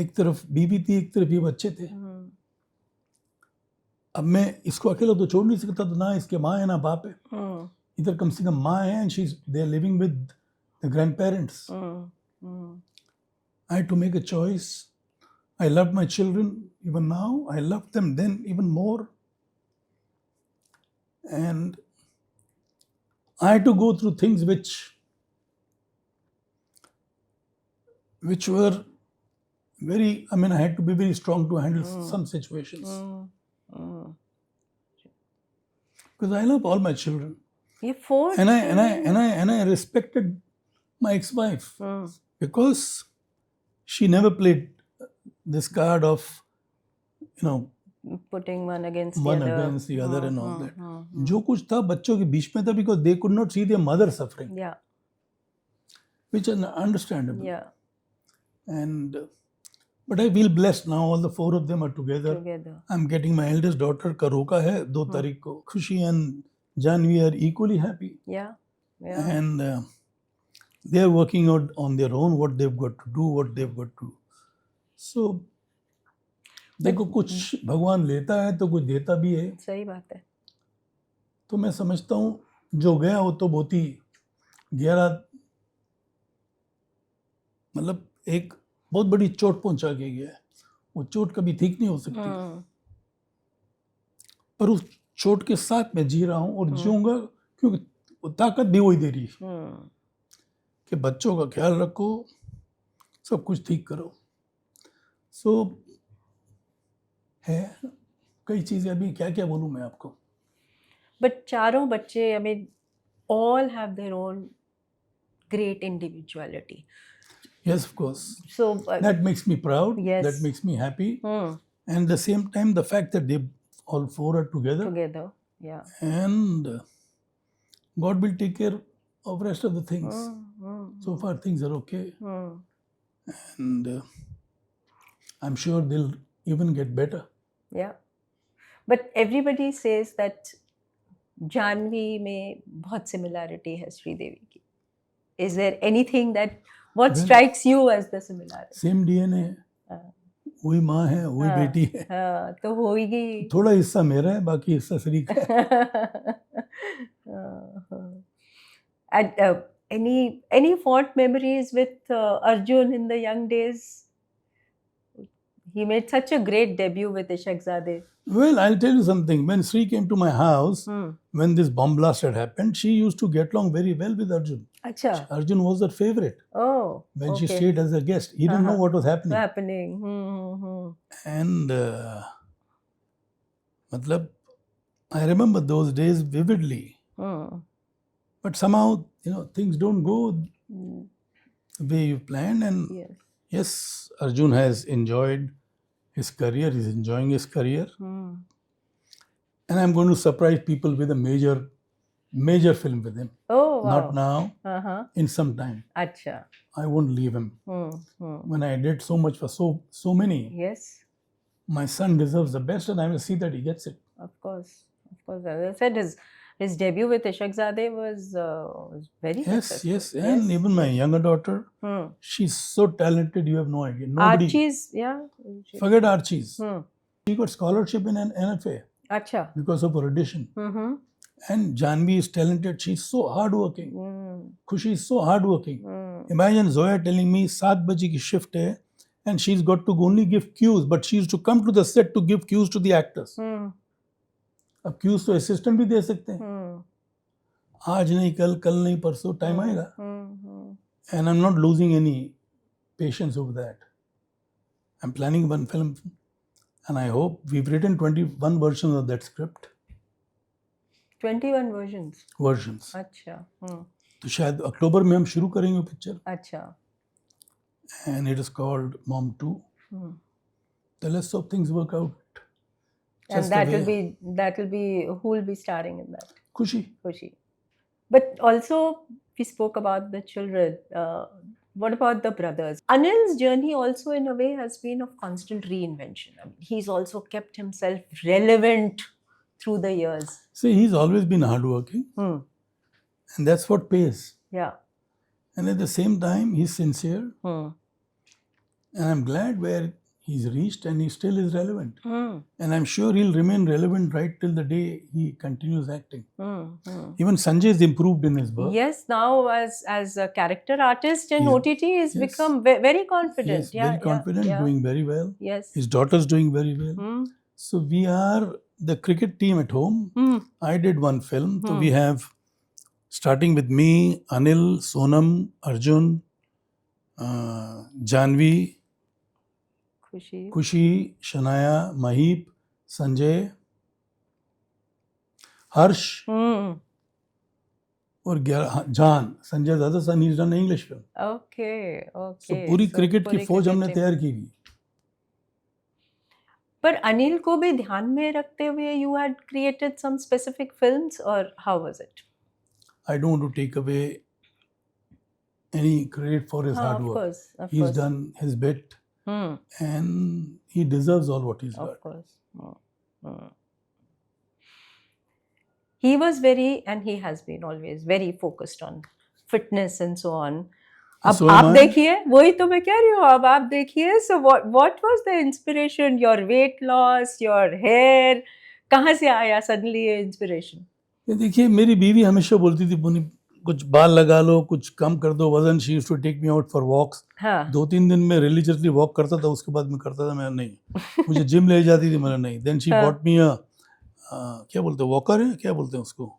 एक तरफ बीवी थी, एक तरफ ये बच्चे थे. अब मैं इसको अकेला तो छोड़ नहीं सकता. तो ना इसके माँ है ना बाप है, इधर कम से कम माँ है, and she is they are living with the grandparents. I had to make a choice. I love my children even now. I loved them then even more. And I had to go through things which were very, I had to be very strong to handle some situations. Because I love all my children. And I respected my ex-wife because she never played this card of, you know, putting one against one the other. against the other and all that. Hmm. जो कुछ था बच्चों के बीच में था, because they could not see their mother suffering, Yeah, which is understandable. yeah, And but I feel blessed now. All the four of them are together. together. I'm getting my eldest daughter का रोका है 2 तारीख को. खुशी and Janvi are equally happy, Yeah, yeah. and they are working out on their own what they've got to do, what they've got to. So देखो कुछ भगवान लेता है तो कुछ देता भी है. सही बात है. तो मैं समझता हूँ जो गया वो तो बहुत ही गहरा, मतलब एक बहुत बड़ी चोट पहुंचा के गया है. वो चोट कभी ठीक नहीं हो सकती, पर उस चोट के साथ मैं जी रहा हूँ और जीऊंगा, क्योंकि वो ताकत भी वही दे रही है कि बच्चों का ख्याल रखो, सब कुछ ठीक करो. सो है कई चीज़ें, अभी क्या क्या बोलूँ मैं आपको. बट चारों बच्चे, I mean all have their own great individuality. Yes, of course. So That makes me proud. Yes. That makes me happy. And at the same time, the fact that they all four are together, yeah. and God will take care of rest of the things. So far, things are okay, and I'm sure they'll even get better. Yeah. But everybody says that Janvi में बहुत similarity है श्रीदेवी की. Is there anything that what strikes you as the similarity? Same DNA है, वही माँ है, वही बेटी है. हाँ, तो होगी. थोड़ा हिस्सा मेरा है, बाकी हिस्सा श्री का है. And any fond memories with Arjun in the young days? He made such a great debut with Ishaq Zadeh. Well, I'll tell you something. When Sri came to my house, when this bomb blast had happened, she used to get along very well with Arjun. Acha. Arjun was her favorite. Oh, when she stayed as a guest, he didn't know what was happening. And matlab, I remember those days vividly. But somehow, things don't go the way you planned. And yes, Arjun has enjoyed his career. He's enjoying his career. And I'm going to surprise people with a major film with him. Oh, wow. Not now, in some time. Acha. I won't leave him. When I did so much for so many, yes, my son deserves the best, and I will see that he gets it. Of course. As I said, his debut with Ishaq Zadeh was very successful. Yes. And even my younger daughter, she's so talented, you have no idea. Archie's, yeah. Forget Archie's. She got scholarship in an NFA. Acha. Because of her audition. And Janvi is talented. She's so hardworking. Khushi is so hardworking. Imagine Zoya telling me 7 baje ki shift hai, and she's got to only give cues, but she used to come to the set to give cues to the actors. अब cues तो assistant भी दे सकते हैं. आज नहीं कल नहीं परसों टाइम आएगा. And I'm not losing any patience over that. I'm planning one film, and I hope we've written 21 versions of that script. 21 versions. अच्छा. तो शायद अक्टूबर में हम शुरू करेंगे वो पिक्चर. अच्छा. And it is called Mom 2. So let's hope things work out. And that will be who will be starring in that? Khushi. But also we spoke about the children. What about the brothers? Anil's journey also in a way has been of constant reinvention. I mean, he's also kept himself relevant through the years. See, he's always been hardworking, and that's what pays. Yeah. And at the same time, he's sincere, and I'm glad where he's reached, and he still is relevant. And I'm sure he'll remain relevant right till the day he continues acting. Even Sanjay has improved in his work. Yes, now as a character artist in OTT, he's become very confident. Yes, very confident, doing very well. Yes. His daughter's doing very well. So we are the cricket team at home. I did one film. So we have, starting with me, Anil, Sonam, Arjun, Janvi, Khushi, Shanaya, Mahip, Sanjay, Harsh, और 11 जान Sanjay Dutt son is done English film. Okay, so okay. पूरी So, cricket की पूरी फौज हमने cricket team. तैयार की हुई. पर अनिल को भी ध्यान में रखते हुए you had created some specific films or how was it? I don't want to take away any credit for his हाँ, hard of work. course, of He's course. done his bit Hmm, and he deserves all what he's of got. course. Hmm, hmm. He was very, and he has been always very focused on fitness and so on. अब So am आप I. देखिए, वही तो मैं कह रही हूँ, अब आप देखिए, so what was the inspiration? Your weight loss, your hair, कहाँ से आया suddenly ये inspiration? ये देखिए मेरी बीवी हमेशा बोलती थी पुनी कुछ बाल लगा लो, कुछ कम कर दो वजन. She used to take me out for walks. हाँ. 2-3 दिन में रिलीजियसली वॉक करता था, उसके बाद मैं करता था. मैं नहीं, मुझे जिम ले जाती थी, मैंने नहीं. देन शी हाँ. बॉट मी क्या बोलते हैं, वॉकर है, क्या बोलते हैं उसको,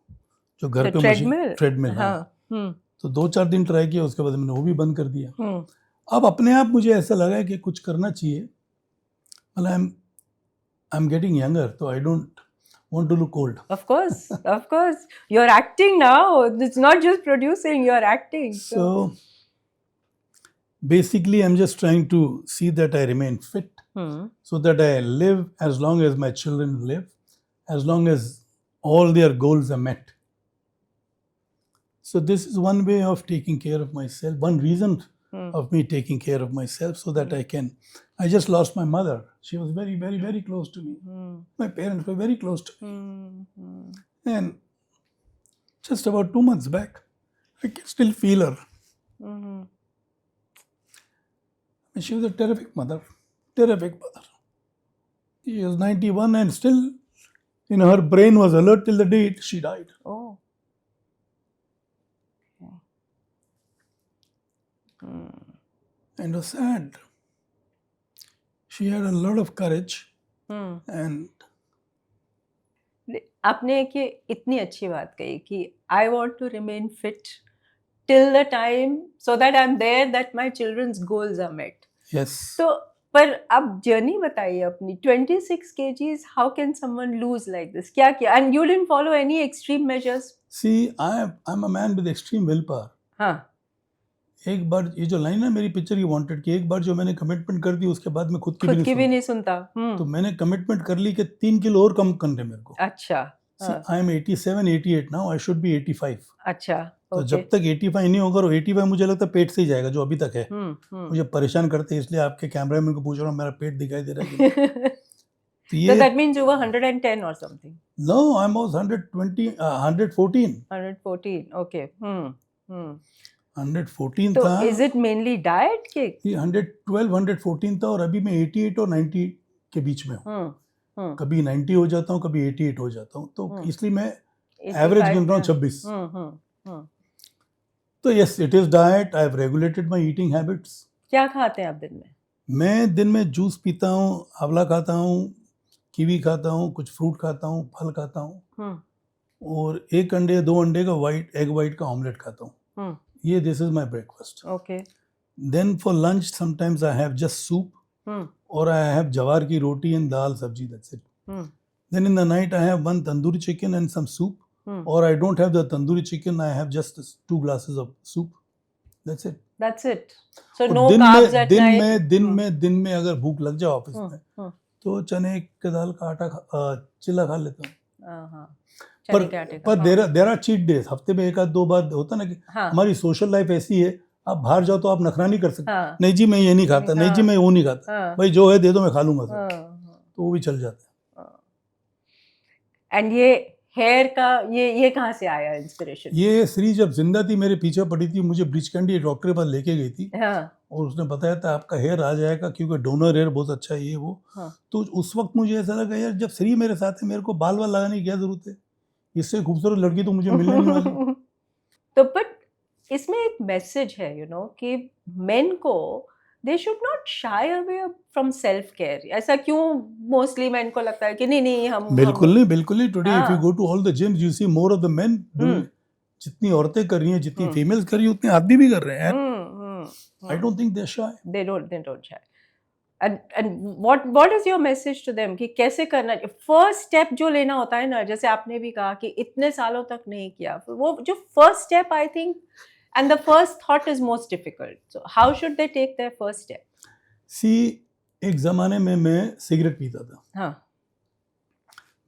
जो घर The पे मशीन, treadmill? ट्रेडमिल. हाँ. हाँ. तो 2-4 दिन ट्राई किया, उसके बाद मैंने वो भी बंद कर दिया. हम्म. अब अपने आप मुझे ऐसा लगा है कि कुछ करना चाहिए. मतलब आई एम गेटिंग यंगर, तो I don't want to look old. Of course, of course. You're acting now. It's not just producing, you're acting. So basically, I'm just trying to see that I remain fit, Hmm. so that I live as long as my children live, as long as all their goals are met. So this is one way of taking care of myself, one reason Hmm. of me taking care of myself, so that I just lost my mother. She was very, very, very close to me. Hmm. My parents were very close to me. Hmm. Hmm. And just about 2 months back, I can still feel her. Hmm. And she was a terrific mother. Terrific mother. She was 91 and still, her brain was alert till the day she died. Oh. Okay. Hmm. And it was sad. She had a lot of courage. Hmm. And आपने कि इतनी अच्छी बात कही कि I want to remain fit till the time so that I'm there that my children's goals are met. yes, तो पर आप जर्नी बताइए अपनी 26 kgs. How can someone lose like this? क्या किया? And you didn't follow any extreme measures? see, I'm a man with extreme willpower. हाँ. एक बार ये जो लाइन है मेरी पिक्चर की वांटेड की, एक बार जो मैंने कमिटमेंट कर दी, उसके बाद मैं खुद की भी नहीं सुनता. तो मैंने कमिटमेंट कर ली कि 3 किलो और कम करने मेरे को. अच्छा. I am 87, 88 now. I should be 85. अच्छा. तो जब तक 85 नहीं होगा, और 85 मुझे लगता है पेट से ही जाएगा, जो अभी तक है. मुझे परेशान करते हैं, इसलिए आपके कैमरामैन को पूछ रहा हूँ मेरा पेट दिखाई दे रहा है कि नहीं. तो ये So that means you were 110 or something. No, I was 120, 114. 114. Okay. 114 तो था. is it mainly diet के? 112, 114 था, और अभी मैं 88 और 90 के बीच में हूँ. कभी 90 हो जाता हूँ, कभी 88 हो जाता हूँ. तो इसलिए मैं एवरेज गिन रहा हूँ 26. तो yes, it is diet. I have regulated my eating habits. क्या खाते हैं आप दिन में? मैं दिन में जूस पीता हूँ, आंवला खाता हूँ, कीवी खाता हूँ, कुछ फ्रूट खाता हूँ, फल खाता हूँ, और 1 अंडे 2 अंडे का एग वाइट का ऑमलेट खाता हूँ. ये this is my breakfast. Okay. Then for lunch sometimes I have just soup, और आई हैव जवार की रोटी एंड दाल सब्जी. That's it. Then in the night I have 1 tandoori chicken and some soup. Or I don't have the tandoori chicken. I have just 2 glasses of soup. That's it. That's it. So no carbs at night. दिन में अगर भूख लग जाए office में, तो चने के दाल का आटा चिल्ला खा लेता हूँ. पर देर आर चीट डेज. हफ्ते में 1-2 बार होता ना कि हमारी सोशल लाइफ ऐसी है, आप बाहर जाओ तो आप नखरा नहीं कर सकते. नहीं जी मैं ये नहीं खाता, नहीं जी मैं वो नहीं खाता, भाई जो है दे दो मैं खा लूंगा. तो वो भी चल जाता है. एंड ये हेयर का ये कहाँ से आया इंस्पिरेशन? ये श्री जब जिंदा थी मेरे पीछे पड़ी थी, मुझे ब्रिज कैंडी डॉक्टर के पास लेके गई थी. और उसने बताया था आपका हेयर आ जाएगा, क्योंकि डोनर हेयर बहुत अच्छा है ये वो. तो उस वक्त मुझे ऐसा लगा यार जब श्री मेरे साथ है, मेरे को बाल वाल लगाने की क्या जरूरत है, इससे खूबसूरत लड़की तो मुझे मिलने नहीं वाली. तो बट इसमें एक मैसेज है कि मेन को they should not shy away from self care. ऐसा क्यों मोस्टली मेन को लगता है कि नहीं हम बिल्कुल नहीं. Today if you go to all the gyms you see more of the men. जितनी औरतें कर रही हैं, जितनी फीमेल्स कर रही हैं, उतने आदमी भी कर रहे हैं. I don't think they shy. They don't shy. and what is your message to them कि कैसे करना, फर्स्ट स्टेप जो लेना होता है ना, जैसे आपने भी कहा कि इतने सालों तक नहीं किया, वो जो first step I think and the first thought is most difficult, so how should they take their first step? See, एक ज़माने में मैं सिगरेट पीता था. हाँ.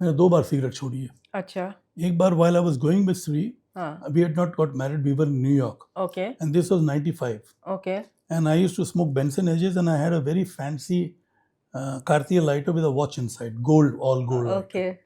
मैंने 2 बार सिगरेट छोड़ी है. अच्छा. एक बार while I was going with Sri, हाँ. we had not got married, we were in New York, Okay. and this was 95. Okay. And I used to smoke Benson Hedges, and I had a very fancy Cartier lighter with a watch inside, gold, all gold. Okay.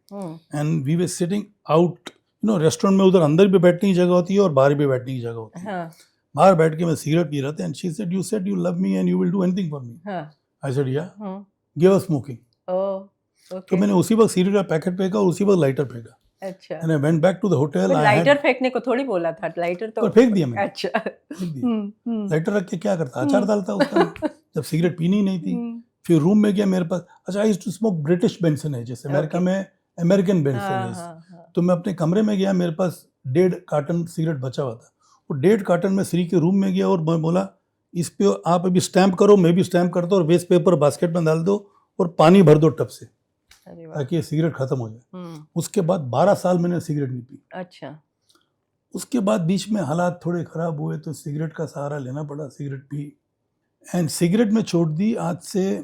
And we were sitting out, you know, restaurant में उधर अंदर भी बैठने की जगह होती है और बाहर भी बैठने की जगह होती है. हाँ. बाहर बैठ के मैं सिगरेट पी रहा था, and she said, "You said you love me and you will do anything for me." हाँ. I said, "Yeah." हाँ. Give us smoking. Oh. तो Okay. मैंने उसी वक्त सिगरेट का पैकेट फेंका और उसी वक्त लाइटर फेंका. अच्छा. And I went back to the hotel. I lighter had, फेंकने को थोड़ी बोला था, लाइटर तो पर फेंक दिया मैंने. अच्छा. फेंक दिया. लाइटर रख के क्या करता, अचार डालता उसका. जब सिगरेट पीनी ही नहीं थी, हम्म. फिर रूम में गया मेरे पास. अच्छा, I used to smoke British Benson है, जैसे अमेरिका में अमेरिकन बेंसन हाँ, है. हाँ, हाँ. तो मैं अपने कमरे में गया, मेरे पास 1.5 कार्टन सिगरेट बचा हुआ था. वो 1.5 कार्टन में श्री के रूम में गया और मैं बोला, इस पे आप अभी स्टैम्प करो, मैं भी स्टैम्प करता हूँ और वेस्ट पेपर बास्केट में डाल दो और पानी भर दो टब से, अरे वाह. ताकि ये सिगरेट खत्म हो जाए. हम्म. उसके बाद 12 साल मैंने सिगरेट नहीं पी. अच्छा. उसके बाद बीच में हालात थोड़े ख़राब हुए तो सिगरेट का सहारा लेना पड़ा. सिगरेट पी एंड सिगरेट में छोड़ दी. आज से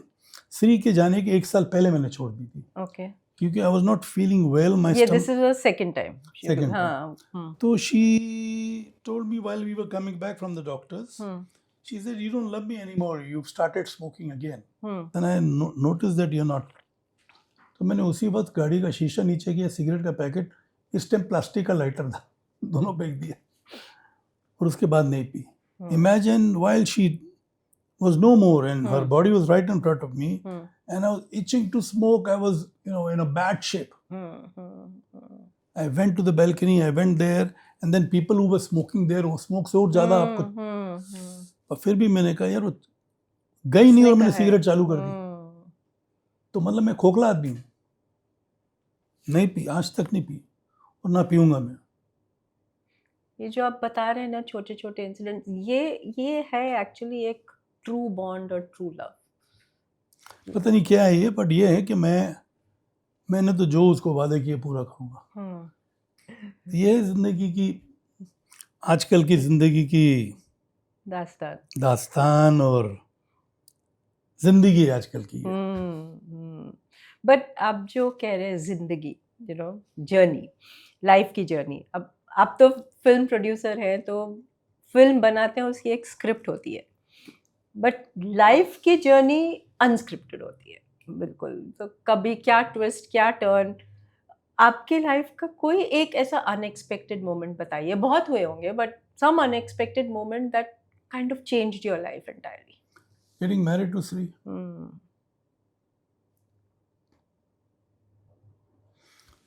श्री के जाने के 1 साल पहले मैंने छोड़ दी थी, ओके. क्योंकि I was not feeling well. My ये this is the second time. Second हाँ. हम्म. तो she told me while we were coming back from the doctors, hmm. she said, "You don't love me anymore. You've started smoking again." Hmm. Then I noticed that you're not. तो मैंने उसी वक्त गाड़ी का शीशा नीचे किया, सिगरेट का पैकेट, इस टाइम प्लास्टिक का लाइटर था, दोनों फेंक दिया और उसके बाद नहीं P. Imagine while she was no more and her body was right in front of me and I was itching to smoke. I was, in a bad shape. I went to the balcony, I went there and then people who were smoking there, वो smoke से और ज़्यादा आपको. और फिर भी मैंने कहा यार वो गई नहीं और मैंने सिगरेट चालू कर दी. तो मतलब मैं खोखला आदमी हूँ. नहीं पी, आज तक नहीं पी और ना पीऊंगा मैं. ये जो आप बता रहे हैं ना, छोटे छोटे इंसिडेंट, ये है एक्चुअली एक ट्रू बॉन्ड और ट्रू लव. पता नहीं क्या है ये, बट ये है कि मैंने तो जो उसको वादे किए पूरा करूँगा. ये है जिंदगी की, आजकल की जिंदगी की दास्तान और जिंदगी आजकल की. बट आप जो कह रहे हैं जिंदगी, जर्नी, लाइफ की जर्नी, अब आप तो फिल्म प्रोड्यूसर हैं, तो फिल्म बनाते हैं, उसकी एक स्क्रिप्ट होती है, बट लाइफ की जर्नी अनस्क्रिप्टेड होती है बिल्कुल. तो कभी क्या ट्विस्ट, क्या टर्न, आपकी लाइफ का कोई एक ऐसा अनएक्सपेक्टेड मोमेंट बताइए. बहुत हुए होंगे, but some unexpected moment that kind of changed your life entirely. Getting married to Sri.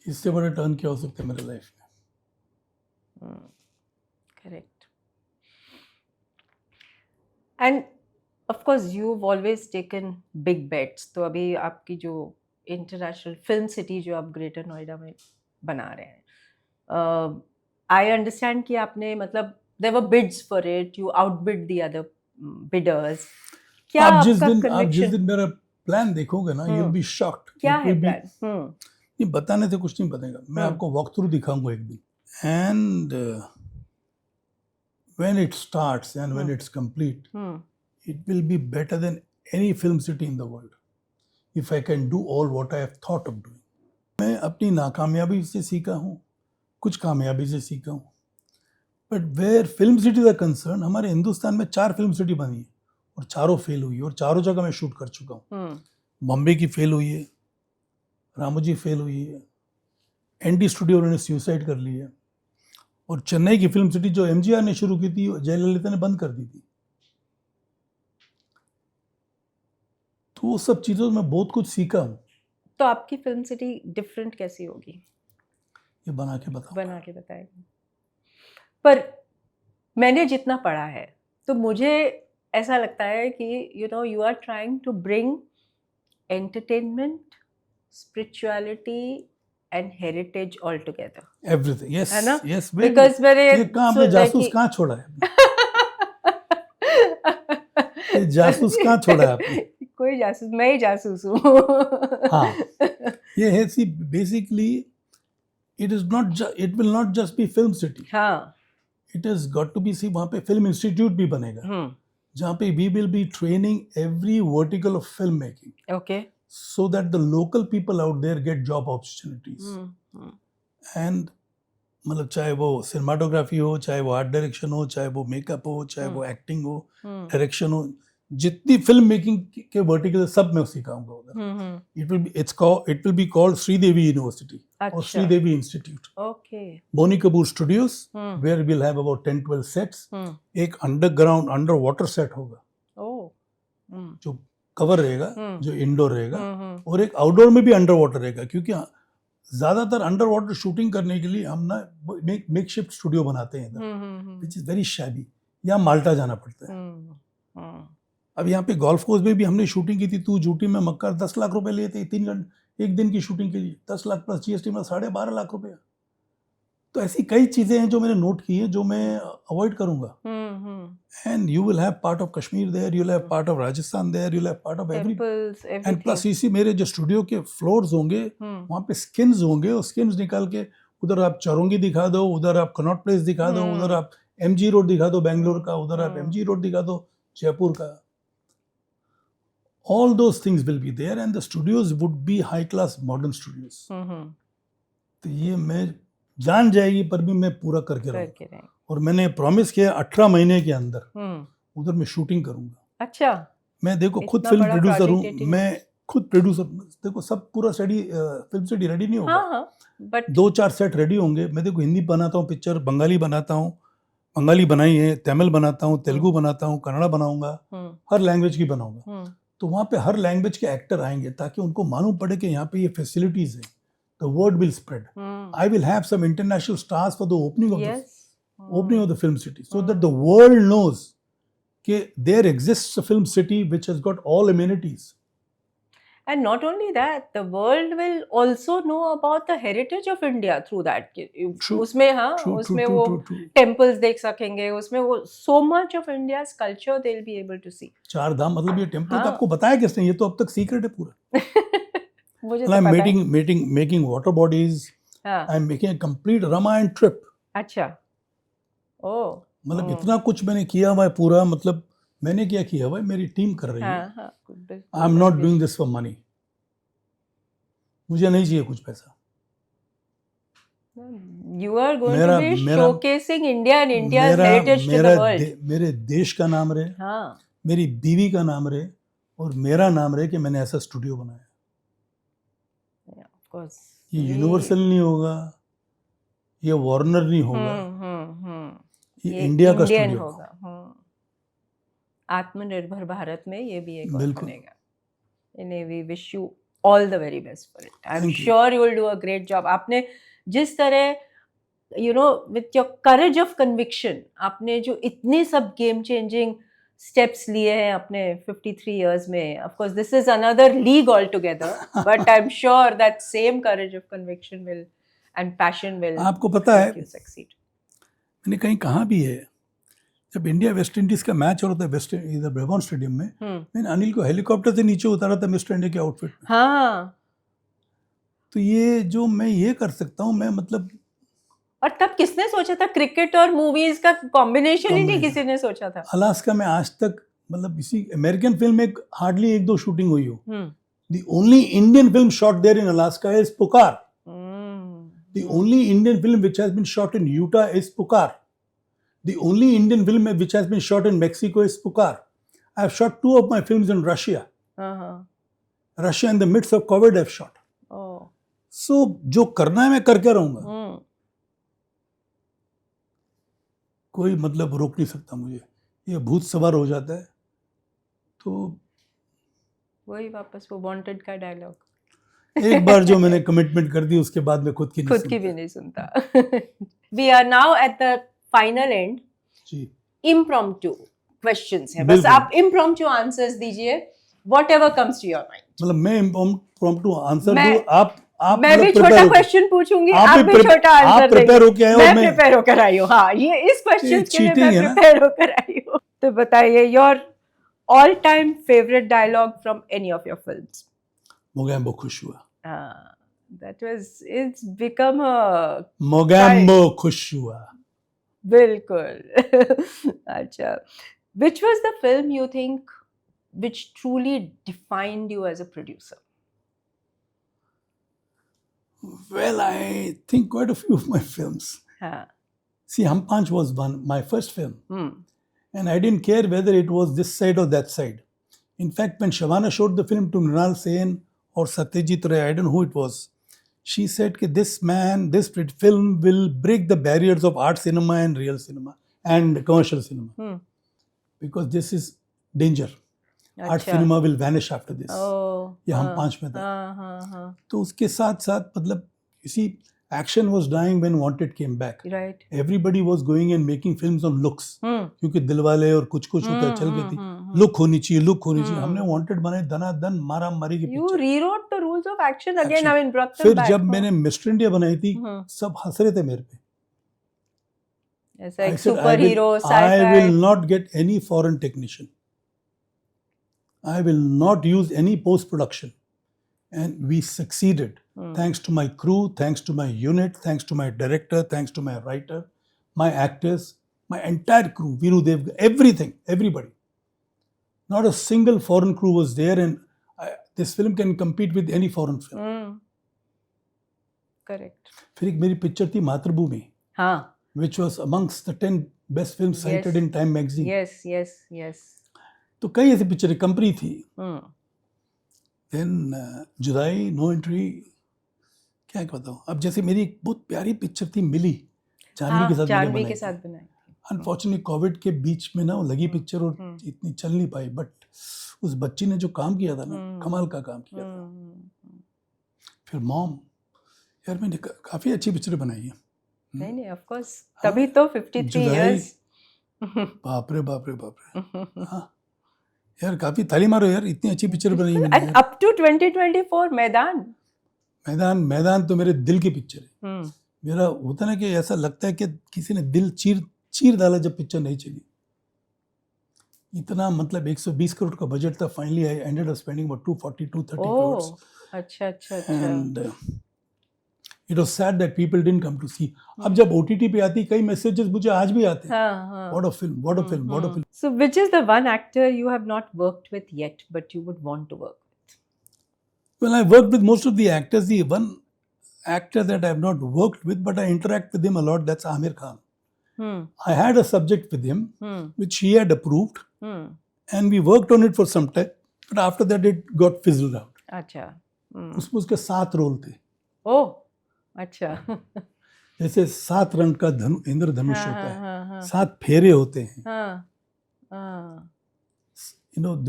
इससे बड़ा टर्न क्या हो सकता है मेरे लाइफ में. Correct. And of course you have always taken big bets. तो अभी आपकी जो इंटरनेशनल फिल्म सिटी जो आप ग्रेटर नोएडा में बना रहे हैं, आई अंडरस्टैंड कि आपने, मतलब there were bids for it, you outbid the other bidders. क्या आप जिस आपका दिन मेरा प्लान देखोगे ना, यू विल बी शॉक्ड. क्या है प्लान? ये बताने से कुछ नहीं बनेगा. मैं आपको वॉक थ्रू दिखाऊंगा एक दिन. And when it starts and when it's complete, it will be better than any film city in the world if I can do all what I have thought of doing. मैं अपनी नाकामयाबी से सीखा हूँ, कुछ कामयाबी से सीखा हूँ. But where film cities are concern, हमारे हिंदुस्तान में 4 फिल्म सिटी बनी है और चारों फेल हुई है, और चारों जगह मैं शूट कर चुका हूँ. बॉम्बे की फेल हुई है, रामोजी फेल हुई है, एनडी स्टूडियो ने सुसाइड कर ली है, और चेन्नई की फिल्म सिटी जो एमजीआर ने शुरू की थी, जयललिता ने बंद कर दी थी. तो वो सब चीज़ों में बहुत कुछ सीखा हूँ. तो आपकी फिल्म सिटी डिफरेंट कैसी होगी? ये बना के बताएंगे. पर मैंने जितना पढ़ा है, तो मुझे ऐसा लगता है कि you are trying to bring entertainment, spirituality and heritage all together. Everything, yes, है ना? yes. Because मेरे ये कहाँ पे जासूस कहाँ छोड़ा है? ये जासूस कहाँ छोड़ा है आपने? वही जासूस, मैं ही जासूस हूँ. हाँ, ये है see basically it is not, it will not just be film city, हाँ. It is got to be see, वहाँ पे फिल्म इंस्टीट्यूट भी बनेगा जहाँ पे we will be training every vertical of film making, Okay. so that the local people out there get job opportunities. And मतलब चाहे वो सिनेमाटोग्राफी हो, चाहे वो आर्ट डायरेक्शन हो, चाहे वो मेकअप हो, चाहे वो एक्टिंग हो, डायरेक्शन हो, जितनी फिल्म मेकिंग के वर्टिकल सब मैं सिखाऊंगा उधर. It will be called Sridevi university और Sridevi institute. Okay. Boney Kapoor studios where will have about 10-12 sets. एक अंडरग्राउंड अंडर वाटर सेट होगा जो कवर रहेगा, जो इंडोर रहेगा, और एक आउटडोर में भी अंडर वाटर रहेगा, क्योंकि ज्यादातर अंडर वाटर शूटिंग करने के लिए हम ना मेक शिफ्ट स्टूडियो बनाते हैं इधर, विच इज वेरी शैबी. यहाँ माल्टा जाना पड़ता है. अब यहाँ पे गोल्फ कोर्स में भी हमने शूटिंग की थी, तू जूटी में मक्का 10 लाख रुपए लिए थे 3 घंटे एक दिन की शूटिंग के लिए, 10 लाख प्लस जीएसटी में 12.5 लाख रुपया. तो ऐसी कई चीजें हैं जो मैंने नोट की है, जो मैं अवॉइड करूंगा. And you will have part of Kashmir there, you will have part of Rajasthan there, you will have part of every. And plus इसी मेरे जो स्टूडियो के फ्लोर्स होंगे वहाँ पे स्किन्स होंगे, और स्किन्स निकाल के उधर आप चौरंगी दिखा दो, उधर आप कनॉट प्लेस दिखा दो, उधर आप एमजी रोड दिखा दो बेंगलोर का, उधर आप एमजी रोड दिखा दो जयपुर का. All those things will be there and the studios would be high class modern studios. तो ये मैं जान जाएगी पर भी मैं पूरा करके रहूँगा. और मैंने प्रॉमिस किया 18 महीने के अंदर उधर मैं शूटिंग करूंगा. अच्छा. मैं देखो खुद फिल्म प्रोड्यूसर हूँ, मैं खुद प्रोड्यूसर. देखो सब पूरा स्टडी फिल्म स्टडी रेडी नहीं होगा, बट 2-4 सेट रेडी होंगे. मैं देखो हिंदी बनाता हूँ पिक्चर, बंगाली बनाता हूँ, बंगाली बनाई है, तमिल बनाता हूँ, तेलुगु बनाता हूँ, कन्नड़ा बनाऊंगा, हर लैंग्वेज की बनाऊंगा. तो वहाँ पे हर लैंग्वेज के एक्टर आएंगे ताकि उनको मालूम पड़े कि यहाँ पे ये फैसिलिटीज है. The word will spread. I will have some international stars for the opening of the film city, so that the world knows कि there exists a film city which has got all amenities. And not only that, the world will also know about the heritage of India through that. उसमें हाँ, उसमें वो temples देख सकेंगे, उसमें वो so much of India's culture they'll be able to see. 4 धाम मतलब ये टेम्पल तो आपको बताया किसने? ये तो अब तक सीक्रेट है पूरा. मुझे तो पता है. Making water bodies. I'm making a complete Ramayana trip. अच्छा. Oh. मतलब इतना कुछ मैंने किया हुआ है पूरा, मतलब मैंने क्या किया हुआ है, मेरी टीम कर रही है. आई am not doing this for money. मुझे नहीं चाहिए कुछ पैसा. You are going to be showcasing India and India's heritage to the world. मेरे देश का नाम रहे, हाँ, मेरी बीवी का नाम रहे, और मेरा नाम रहे कि मैंने ऐसा स्टूडियो बनाया. Of course. ये यूनिवर्सल नहीं होगा, ये वार्नर नहीं होगा, ये इंडिया का स्टूडियो होगा. आत्मनिर्भर भारत में ये भी एक और बनेगा. We wish you all the very best for it. I'm sure you will do a great job. आपने जिस तरह with your courage of conviction, आपने जो इतने सब game changing steps लिए हैं अपने 53 years में. Of course, this is another league altogether, but I'm sure that same courage of conviction will and passion will. आपको पता है, succeed. मैंने कहीं कहा भी है, जब इंडिया वेस्ट इंडीज का मैच हो रहा था वेस्ट इधर ब्रेबॉर्न स्टेडियम में, मैंने अनिल को हेलीकॉप्टर से नीचे उतारा था मिस्टर इंडिया के आउटफिट में. हाँ. तो ये जो मैं ये कर सकता हूँ, मैं मतलब. और तब किसने सोचा था क्रिकेट और मूवीज का कॉम्बिनेशन ही नहीं किसी ने सोचा था. अलास्का में आज तक मतलब इसी अमेरिकन फिल्म में हार्डली 1-2 शूटिंग हुई हो. The only Indian film shot there in Alaska is Pukar. The only Indian film which has been shot in Utah is Pukar. The only Indian film which has been shot in Mexico is Pukar. I have shot 2 of my films in Russia. Russia in the midst of COVID I've shot. Oh. So जो करना है मैं करके रहूँगा. कोई मतलब रोक नहीं सकता मुझे. ये भूत सवार हो जाता है तो वही वापस वो वांटेड का डायलॉग. एक बार जो मैंने कमिटमेंट कर दी उसके बाद मैं खुद की भी नहीं सुनता. We are now at the final end. Impromptu questions हैं, बस आप इम्प्रॉम्प्टू आंसर्स दीजिए, whatever comes to your mind. मतलब मैं इम्प्रॉम्प्टू आंसर दूं, आप मैं भी छोटा क्वेश्चन पूछूंगी, आप भी छोटा आंसर देंगे. मैं प्रिपेयर होकर आई हूं. हाँ, ये इस क्वेश्चन के लिए मैं प्रिपेयर होकर आई हूं. तो बताइए your all-time favorite dialogue from any of your films? Mogambo खुश हुआ. It's become a मोगैम्बो खुश हुआ. बिल्कुल. अच्छा. Which was the film you think which truly defined you as a producer? Well, I think quite a few of my films. हाँ. See, Hum Panch was my first film. Hmm. And I didn't care whether it was this side or that side. In fact, when Shavana showed the film to Mrinal Sen or Satyajit Ray, I don't know who it was, she said that this film will break the barriers of art cinema and real cinema and commercial cinema. Hmm. Because this is danger. Art अच्छा. cinema will vanish after this. Oh. ये हम पांच में था. हाँ. तो उसके साथ साथ मतलब इसी action was dying when Wanted came back. Right. Everybody was going and making films on looks. Hmm. क्योंकि दिलवाले और कुछ कुछ होता चल गई थी. Look होनी चाहिए. हमने Wanted बनाए धनाधन मारा मारी की You picture. rewrote the rules of action again. Action. I mean, brought them फिर back. जब मैंने मिस्टर इंडिया बनाई थी, सब हंस रहे थे मेरे पे. It's like I said, superhero, sci-fi. I will not get any foreign technician. I will not use any post-production. And we succeeded. Thanks to my crew, thanks to my unit, thanks to my director, thanks to my writer, my actors, my entire crew, Viru Dev, everything, everybody. Not a single foreign crew was there, and this film can compete with any foreign film. Correct. फिर एक मेरी picture थी मातृभूमि. हाँ. Which was amongst the 10 best films cited in Time magazine. Yes. तो कई ऐसी पिक्चरें कंपनी थी. Then जुदाई, नो एंट्री, क्या बताऊं. अब जैसे मेरी एक बहुत प्यारी पिक्चर थी मिली, जानवी के साथ बनाई. अनफॉर्चुनेटली कोविड के बीच में ना वो लगी पिक्चर और इतनी चल नहीं पाई. बट उस बच्ची ने जो काम किया था ना, कमाल का काम किया था. फिर मॉम, यार मैंने काफी अच्छी पिक्चरें बनाई है. नहीं ऑफ कोर्स. तभी तो 53 इयर्स. बाप रे. हाँ यार, काफी ताली मारो यार, इतनी अच्छी पिक्चर बनाई है. एंड अप टू 2024 मैदान तो मेरे दिल की पिक्चर है. मेरा होता ना कि ऐसा लगता है कि किसी ने दिल चीर डाला जब पिक्चर नहीं चली. इतना मतलब 120 करोड़ का बजट था. Finally I ended up spending about 240-230 crore. अच्छा. And it was sad that people didn't come to see. अब जब ओटीटी पे आती, कई मैसेजेस मुझे आज भी आते हैं. What a film. So which is the one actor you have not worked with yet but you would want to work with? Well, I worked with most of the actors. The one actor that I have not worked with, but I interact with him a lot, that's Amir Khan. I had a subject with him, which he had approved, and we worked on it for some time, but after that it got fizzled out. अच्छा. उसमें उसके 7 role थे. ओह, अच्छा. जैसे 7 रंग का इंद्रधनुष होता है, 7 फेरे होते हैं.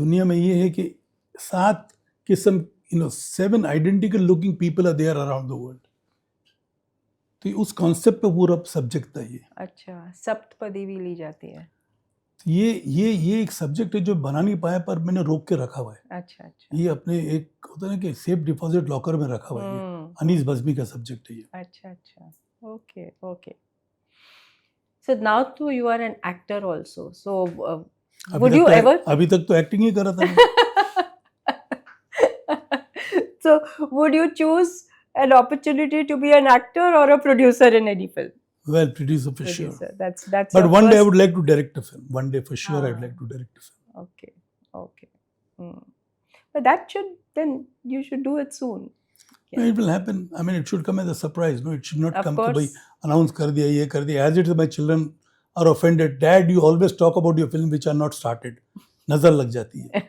दुनिया में ये है कि 7 किस्म, 7 identical looking people are there around the world. तो उस कॉन्सेप्ट पे पूरा सब्जेक्ट था ये. अच्छा, सप्तपदी भी ली जाती है. ये एक सब्जेक्ट है जो बना नहीं पाया, पर मैंने रोक के रखा हुआ है. अच्छा. ये अपने एक होता है ना कि सेफ डिपॉजिट लॉकर में रखा हुआ है. अनीस बज़मी का सब्जेक्ट है ये. अच्छा. Okay. So now too you are an actor also. So would you ever? अभी तक तो एक्टिंग ही कर रहा था. So would you choose an opportunity to be an actor or a producer in any film? Well, producer for sure. That's. But one day I would like to direct a film. One day for sure I would like to direct a film. Okay. But you should do it soon. Yeah. It will happen. I mean, it should come as a surprise. No, it should not come to announce kar diya, ye kar diya. As it is, my children are offended. Dad, you always talk about your film which are not started. Nazar lag jati hai.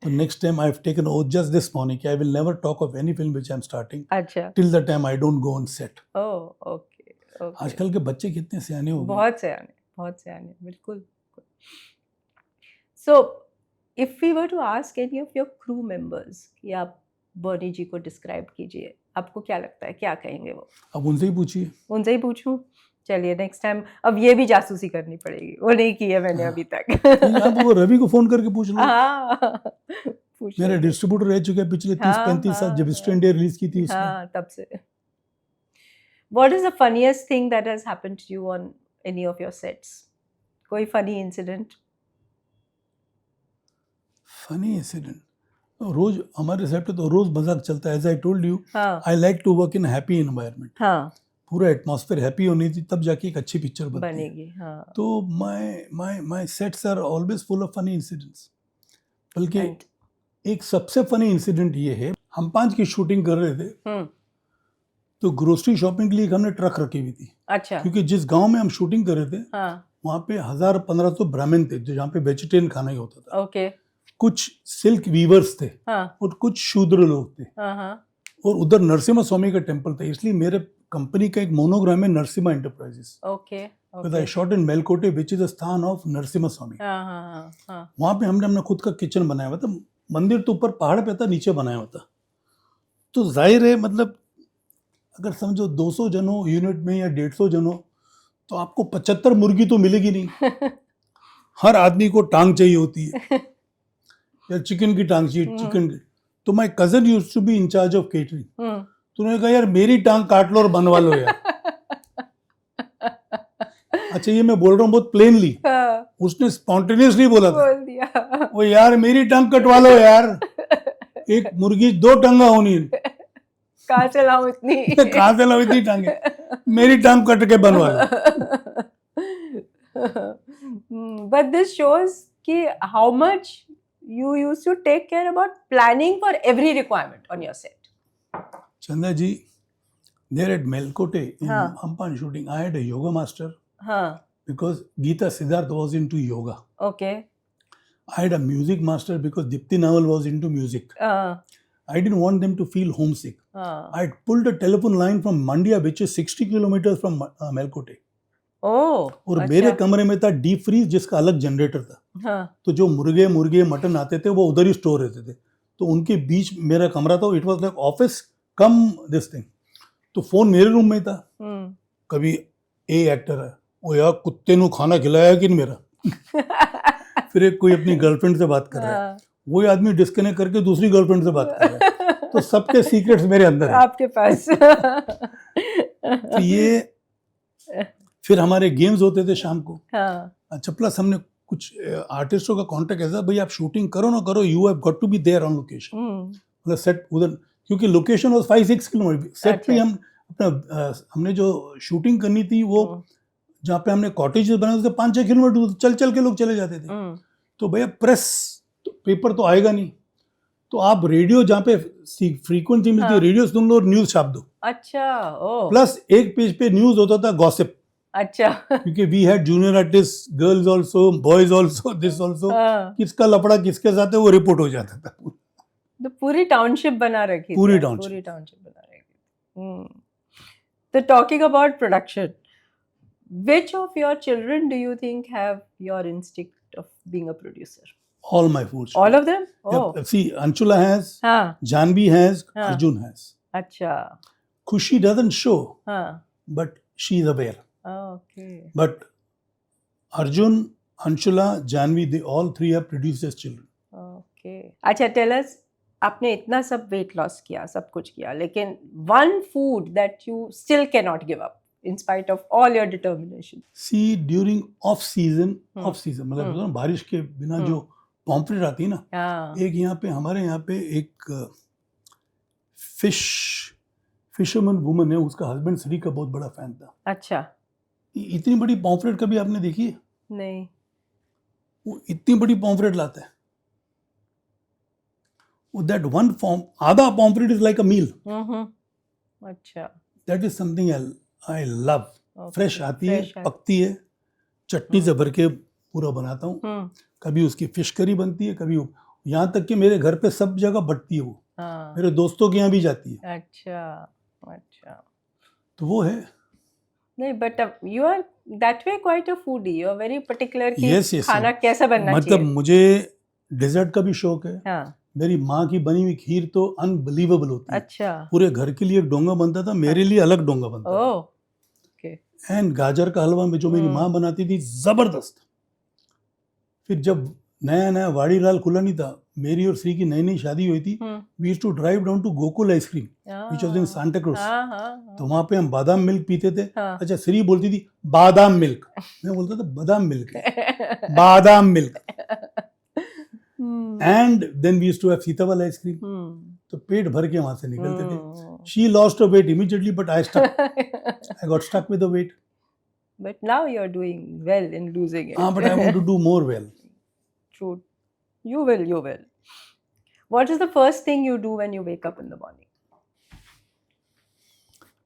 So next time I have taken oath just this morning, I will never talk of any film which I am starting. अच्छा. Till the time I don't go on set. Oh, okay. आजकल के बच्चे कितने सियाने हो गए. बहुत सियाने, बिल्कुल. So, if we were to ask any of your crew members कि आप बर्नी जी को डिस्क्राइब कीजिए, आपको क्या लगता है, क्या कहेंगे वो? अब उनसे ही पूछिए. उनसे ही पूछूं? चलिए नेक्स्ट टाइम अब ये भी जासूसी करनी पड़ेगी, वो नहीं की है मैंने अभी तक. आप वो रवि को फोन करके पूछ लो. मेरा डिस्ट्रीब्यूटर रह चुका है पिछले 30-35 साल, जब मिस्टर इंडिया रिलीज की थी उसने. तब से. What is the funniest thing that has happened to you on any of your sets? कोई funny incident? फनी इंसिडेंट, रोज हमारे सेट पे तो रोज मजाक चलता है. एज आई टोल्ड यू, हाँ I like to work in happy environment. हाँ पूरा एटमॉस्फेयर हैप्पी होनी थी, तब जाके एक अच्छी पिक्चर बनती है. बनेगी. हाँ तो my sets are always full of funny incidents. बल्कि And- एक सबसे फनी इंसिडेंट ये है, हम 5 की शूटिंग कर रहे थे, तो ग्रोसरी शॉपिंग के लिए एक हमने ट्रक रखी हुई थी. अच्छा. क्योंकि जिस गांव में हम शूटिंग कर रहे थे, हाँ वहाँ पे 1000-1500 ब्राह्मण थे, जो जहाँ पे वेजिटेरियन खाना ही होता था. ओके. कुछ सिल्क वीवर्स थे हाँ और कुछ शूद्र लोग थे. हाँ हाँ और उधर नरसिम्हा स्वामी का टेम्पल था, इसलिए मेरे कंपनी का एक मोनोग्राम है Narasimha enterprises. Okay Because I shot in Melkote, which is the स्थान of नरसिम्हा स्वामी. हाँ हाँ हाँ हाँ वहाँ पे हमने अपना खुद का किचन बनाया हुआ था. मंदिर तो ऊपर पहाड़ पे था, नीचे बनाया हुआ था. तो जाहिर है, मतलब अगर समझो 200 जन हो यूनिट में या 150 जन हो, तो आपको 75 मुर्गी तो मिलेगी नहीं. हर आदमी को टांग चाहिए होती है, या चिकन की टांग चाहिए, चिकन की. तो my cousin used to be in charge of catering. तो उन्होंने कहा, यार मेरी टांग काट लो और बनवा लो यार. अच्छा, ये मैं बोल रहा हूँ बहुत प्लेनली. हाँ, उसने स्पॉन्टेनियसली बोला था, बोल दिया. वो यार मेरी टांग कटवा लो यार. एक मुर्गी 2 टांगा होनी. कहाँ से लाऊं इतनी? कहाँ से लो इतनी टांगे? मेरी टांग कट के बनवा लो. But this shows कि how much you used to take care about planning for every requirement on your set. चंदा जी, there at Melkote in हाँ. Ampan shooting, I had a yoga master हाँ because Geeta Siddharth was into yoga. okay. I had a music master because Dipti Nawal was into music. I didn't want them to feel homesick. I had pulled a telephone line from Mandia, which is 60 kilometers from Melkote. Oh, और अच्छा. मेरे कमरे में था deep freeze, जिसका अलग generator था. हाँ तो जो मुर्गे मटन आते थे, वो उधर ही स्टोर रहते थे. तो उनके बीच मेरा कमरा था. It was like office come this thing. तो फोन मेरे रूम में था. कभी ए एक्टर है, ओ यार कुत्ते नु खाना खिलाया कि नहीं मेरा. फिर एक कोई अपनी गर्लफ्रेंड से बात कर रहा है, वही आदमी डिस्कनेक्ट करके दूसरी गर्लफ्रेंड से बात कर रहा है. तो सबके सीक्रेट्स मेरे अंदर है. आपके पास. तो ये फिर हमारे गेम्स होते थे शाम को. हाँ अच्छा, प्लस हमने कुछ आर्टिस्टों का कांटेक्ट ऐसा, भाई आप शूटिंग करो ना करो, you have got to be there on location. मतलब सेट उधर, क्योंकि लोकेशन वाज 5-6 किलोमीटर. सेट पे हम अपना हमने जो शूटिंग करनी थी, वो जहाँ पे हमने कॉटेजेस बनाए थे 5-6 किलोमीटर चल चल के लोग चले जाते थे. तो भैया प्रेस तो पेपर तो आएगा नहीं, तो आप रेडियो जहाँ पे फ्रीक्वेंसी मिलती है, रेडियो सुन लो और न्यूज छाप दो. अच्छा. ओ प्लस एक पेज पे न्यूज होता था गॉसिप. अच्छा. क्योंकि we had junior artist, girls also, boys also, this also. किसका लफड़ा किसके साथ है वो रिपोर्ट हो जाता था. तो पूरी टाउनशिप बना रखी थी. पूरी टाउनशिप बना रखी. तो talking about production, which of your children do you think have your instinct of being a producer? All my four children. All of them? Oh. Yep. See, Anshula has, हाँ Janvi has, हाँ. Arjun has. अच्छा. Khushi doesn't show, हाँ. but she is aware. Okay. But Arjun, Anshula, Janvi, they all three have produced as children. Okay. अच्छा, tell us, आपने इतना सब weight loss किया, सब कुछ किया, लेकिन one food that you still cannot give up in spite of all your determination. See, during off season मतलब ना बारिश के बिना जो पॉम्फ्रेट आती है ना, एक यहाँ पे हमारे यहाँ पे एक फिशरमैन वुमन है, उसका हस्बैंड श्री का बहुत बड़ा फैन था. अच्छा. इतनी बड़ी पॉम्फ्रेट कभी आपने देखी है? नहीं. वो इतनी बड़ी पॉम्फ्रेट लाता है. That one form, आधा पॉम्फ्रेट इज लाइक अ मील. अच्छा. That is something I love. Fresh आती है, पकती है, चटनी से भर के पूरा बनाता हूँ. कभी उसकी फिश करी बनती है, कभी यहाँ तक कि मेरे घर पे सब जगह बटती है वो. मेरे दोस्तों के यहाँ भी जाती है. अच्छा. तो वो है. नहीं, but you are that way quite a foodie. You are very particular कि yes, खाना कैसा बनना चाहिए. मतलब मुझे डेजर्ट का भी शौक है. हाँ. मेरी माँ की बनी हुई खीर तो अनबिलीवेबल होती है. अच्छा. पूरे घर के लिए एक डोंगा बनता था, मेरे लिए अलग डोंगा बनता था. ओके. एंड गाजर का हलवा में जो मेरी माँ बनाती थी, जबरदस्त. फिर जब नया नया वाड़ी लाल खुला नहीं था, मेरी और श्री की नई नई शादी हुई थी, we used to drive down to Gokul ice cream which was in Santa Cruz. तो वहाँ पे हम बादाम मिल्क पीते थे. अच्छा, श्री बोलती थी बादाम मिल्क, मैं बोलता था बादाम मिल्क. बादाम milk. And then we used to have Sitaval ice cream. तो पेट भर के वहां से निकलते थे. She lost her weight immediately, but I got stuck with the weight. But now you're doing well in losing it. But I want to do more well. True. You will. What is the first thing you do when you wake up in the morning?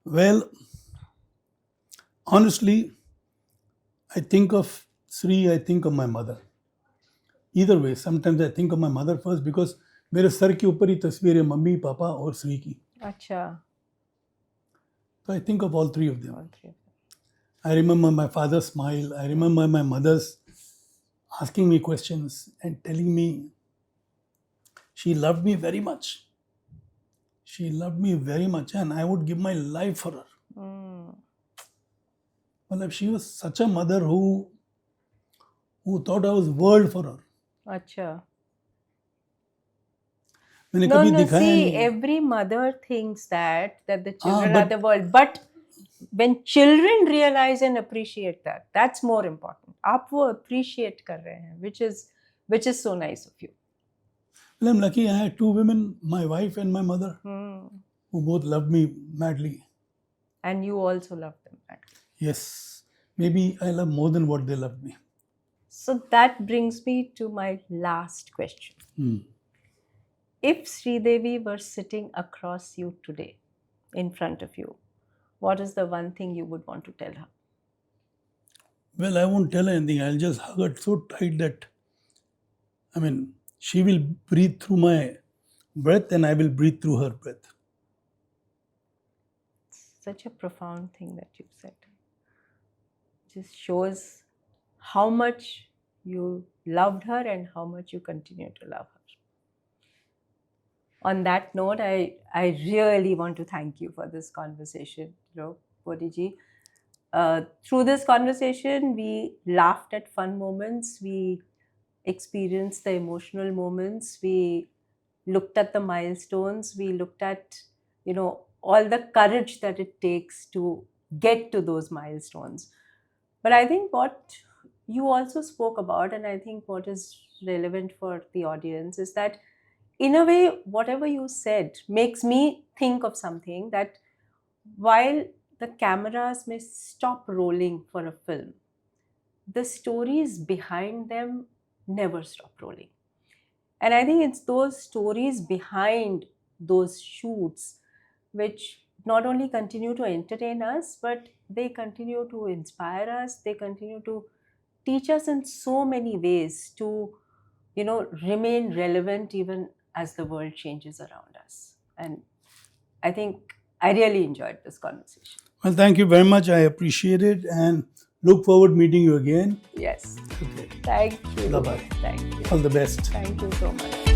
Well, honestly, I think of Sri, I think of my mother. Either way, sometimes I think of my mother first because मेरे sir के ऊपर ही तस्वीर है mummy, पापा और श्री की. अच्छा. So I think of all three of them. All three of them. I remember my father's smile. I remember my mother's asking me questions and telling me she loved me very much. She loved me very much and I would give my life for her. Well, she was such a mother who thought I was world for her. अच्छा. मैंने कभी दिखाया see, नहीं. every mother thinks that the children are the world. But when children realize and appreciate that, that's more important. आप वो appreciate कर रहे हैं, which is so nice of you. Well, I'm lucky I had two women, my wife and my mother, who both loved me madly. And you also love them madly. Yes. Maybe I love more than what they loved me. So that brings me to my last question. If Sridevi were sitting across you today, in front of you, what is the one thing you would want to tell her? Well, I won't tell her anything. I'll just hug her so tight that, she will breathe through my breath and I will breathe through her breath. Such a profound thing that you've said. Just shows how much you loved her and how much you continue to love her. On that note, I really want to thank you for this conversation, Bodhiji. Through this conversation, we laughed at fun moments, we experienced the emotional moments, we looked at the milestones, we looked at, all the courage that it takes to get to those milestones. But I think what you also spoke about, and I think what is relevant for the audience, is that in a way, whatever you said makes me think of something that while the cameras may stop rolling for a film, the stories behind them never stop rolling. And I think it's those stories behind those shoots which not only continue to entertain us, but they continue to inspire us, they continue to teach us in so many ways to, remain relevant even as the world changes around us. And I think I really enjoyed this conversation. Well, thank you very much. I appreciate it and look forward to meeting you again. Yes. Okay. Thank you. Bye-bye. Thank you. All the best. Thank you so much.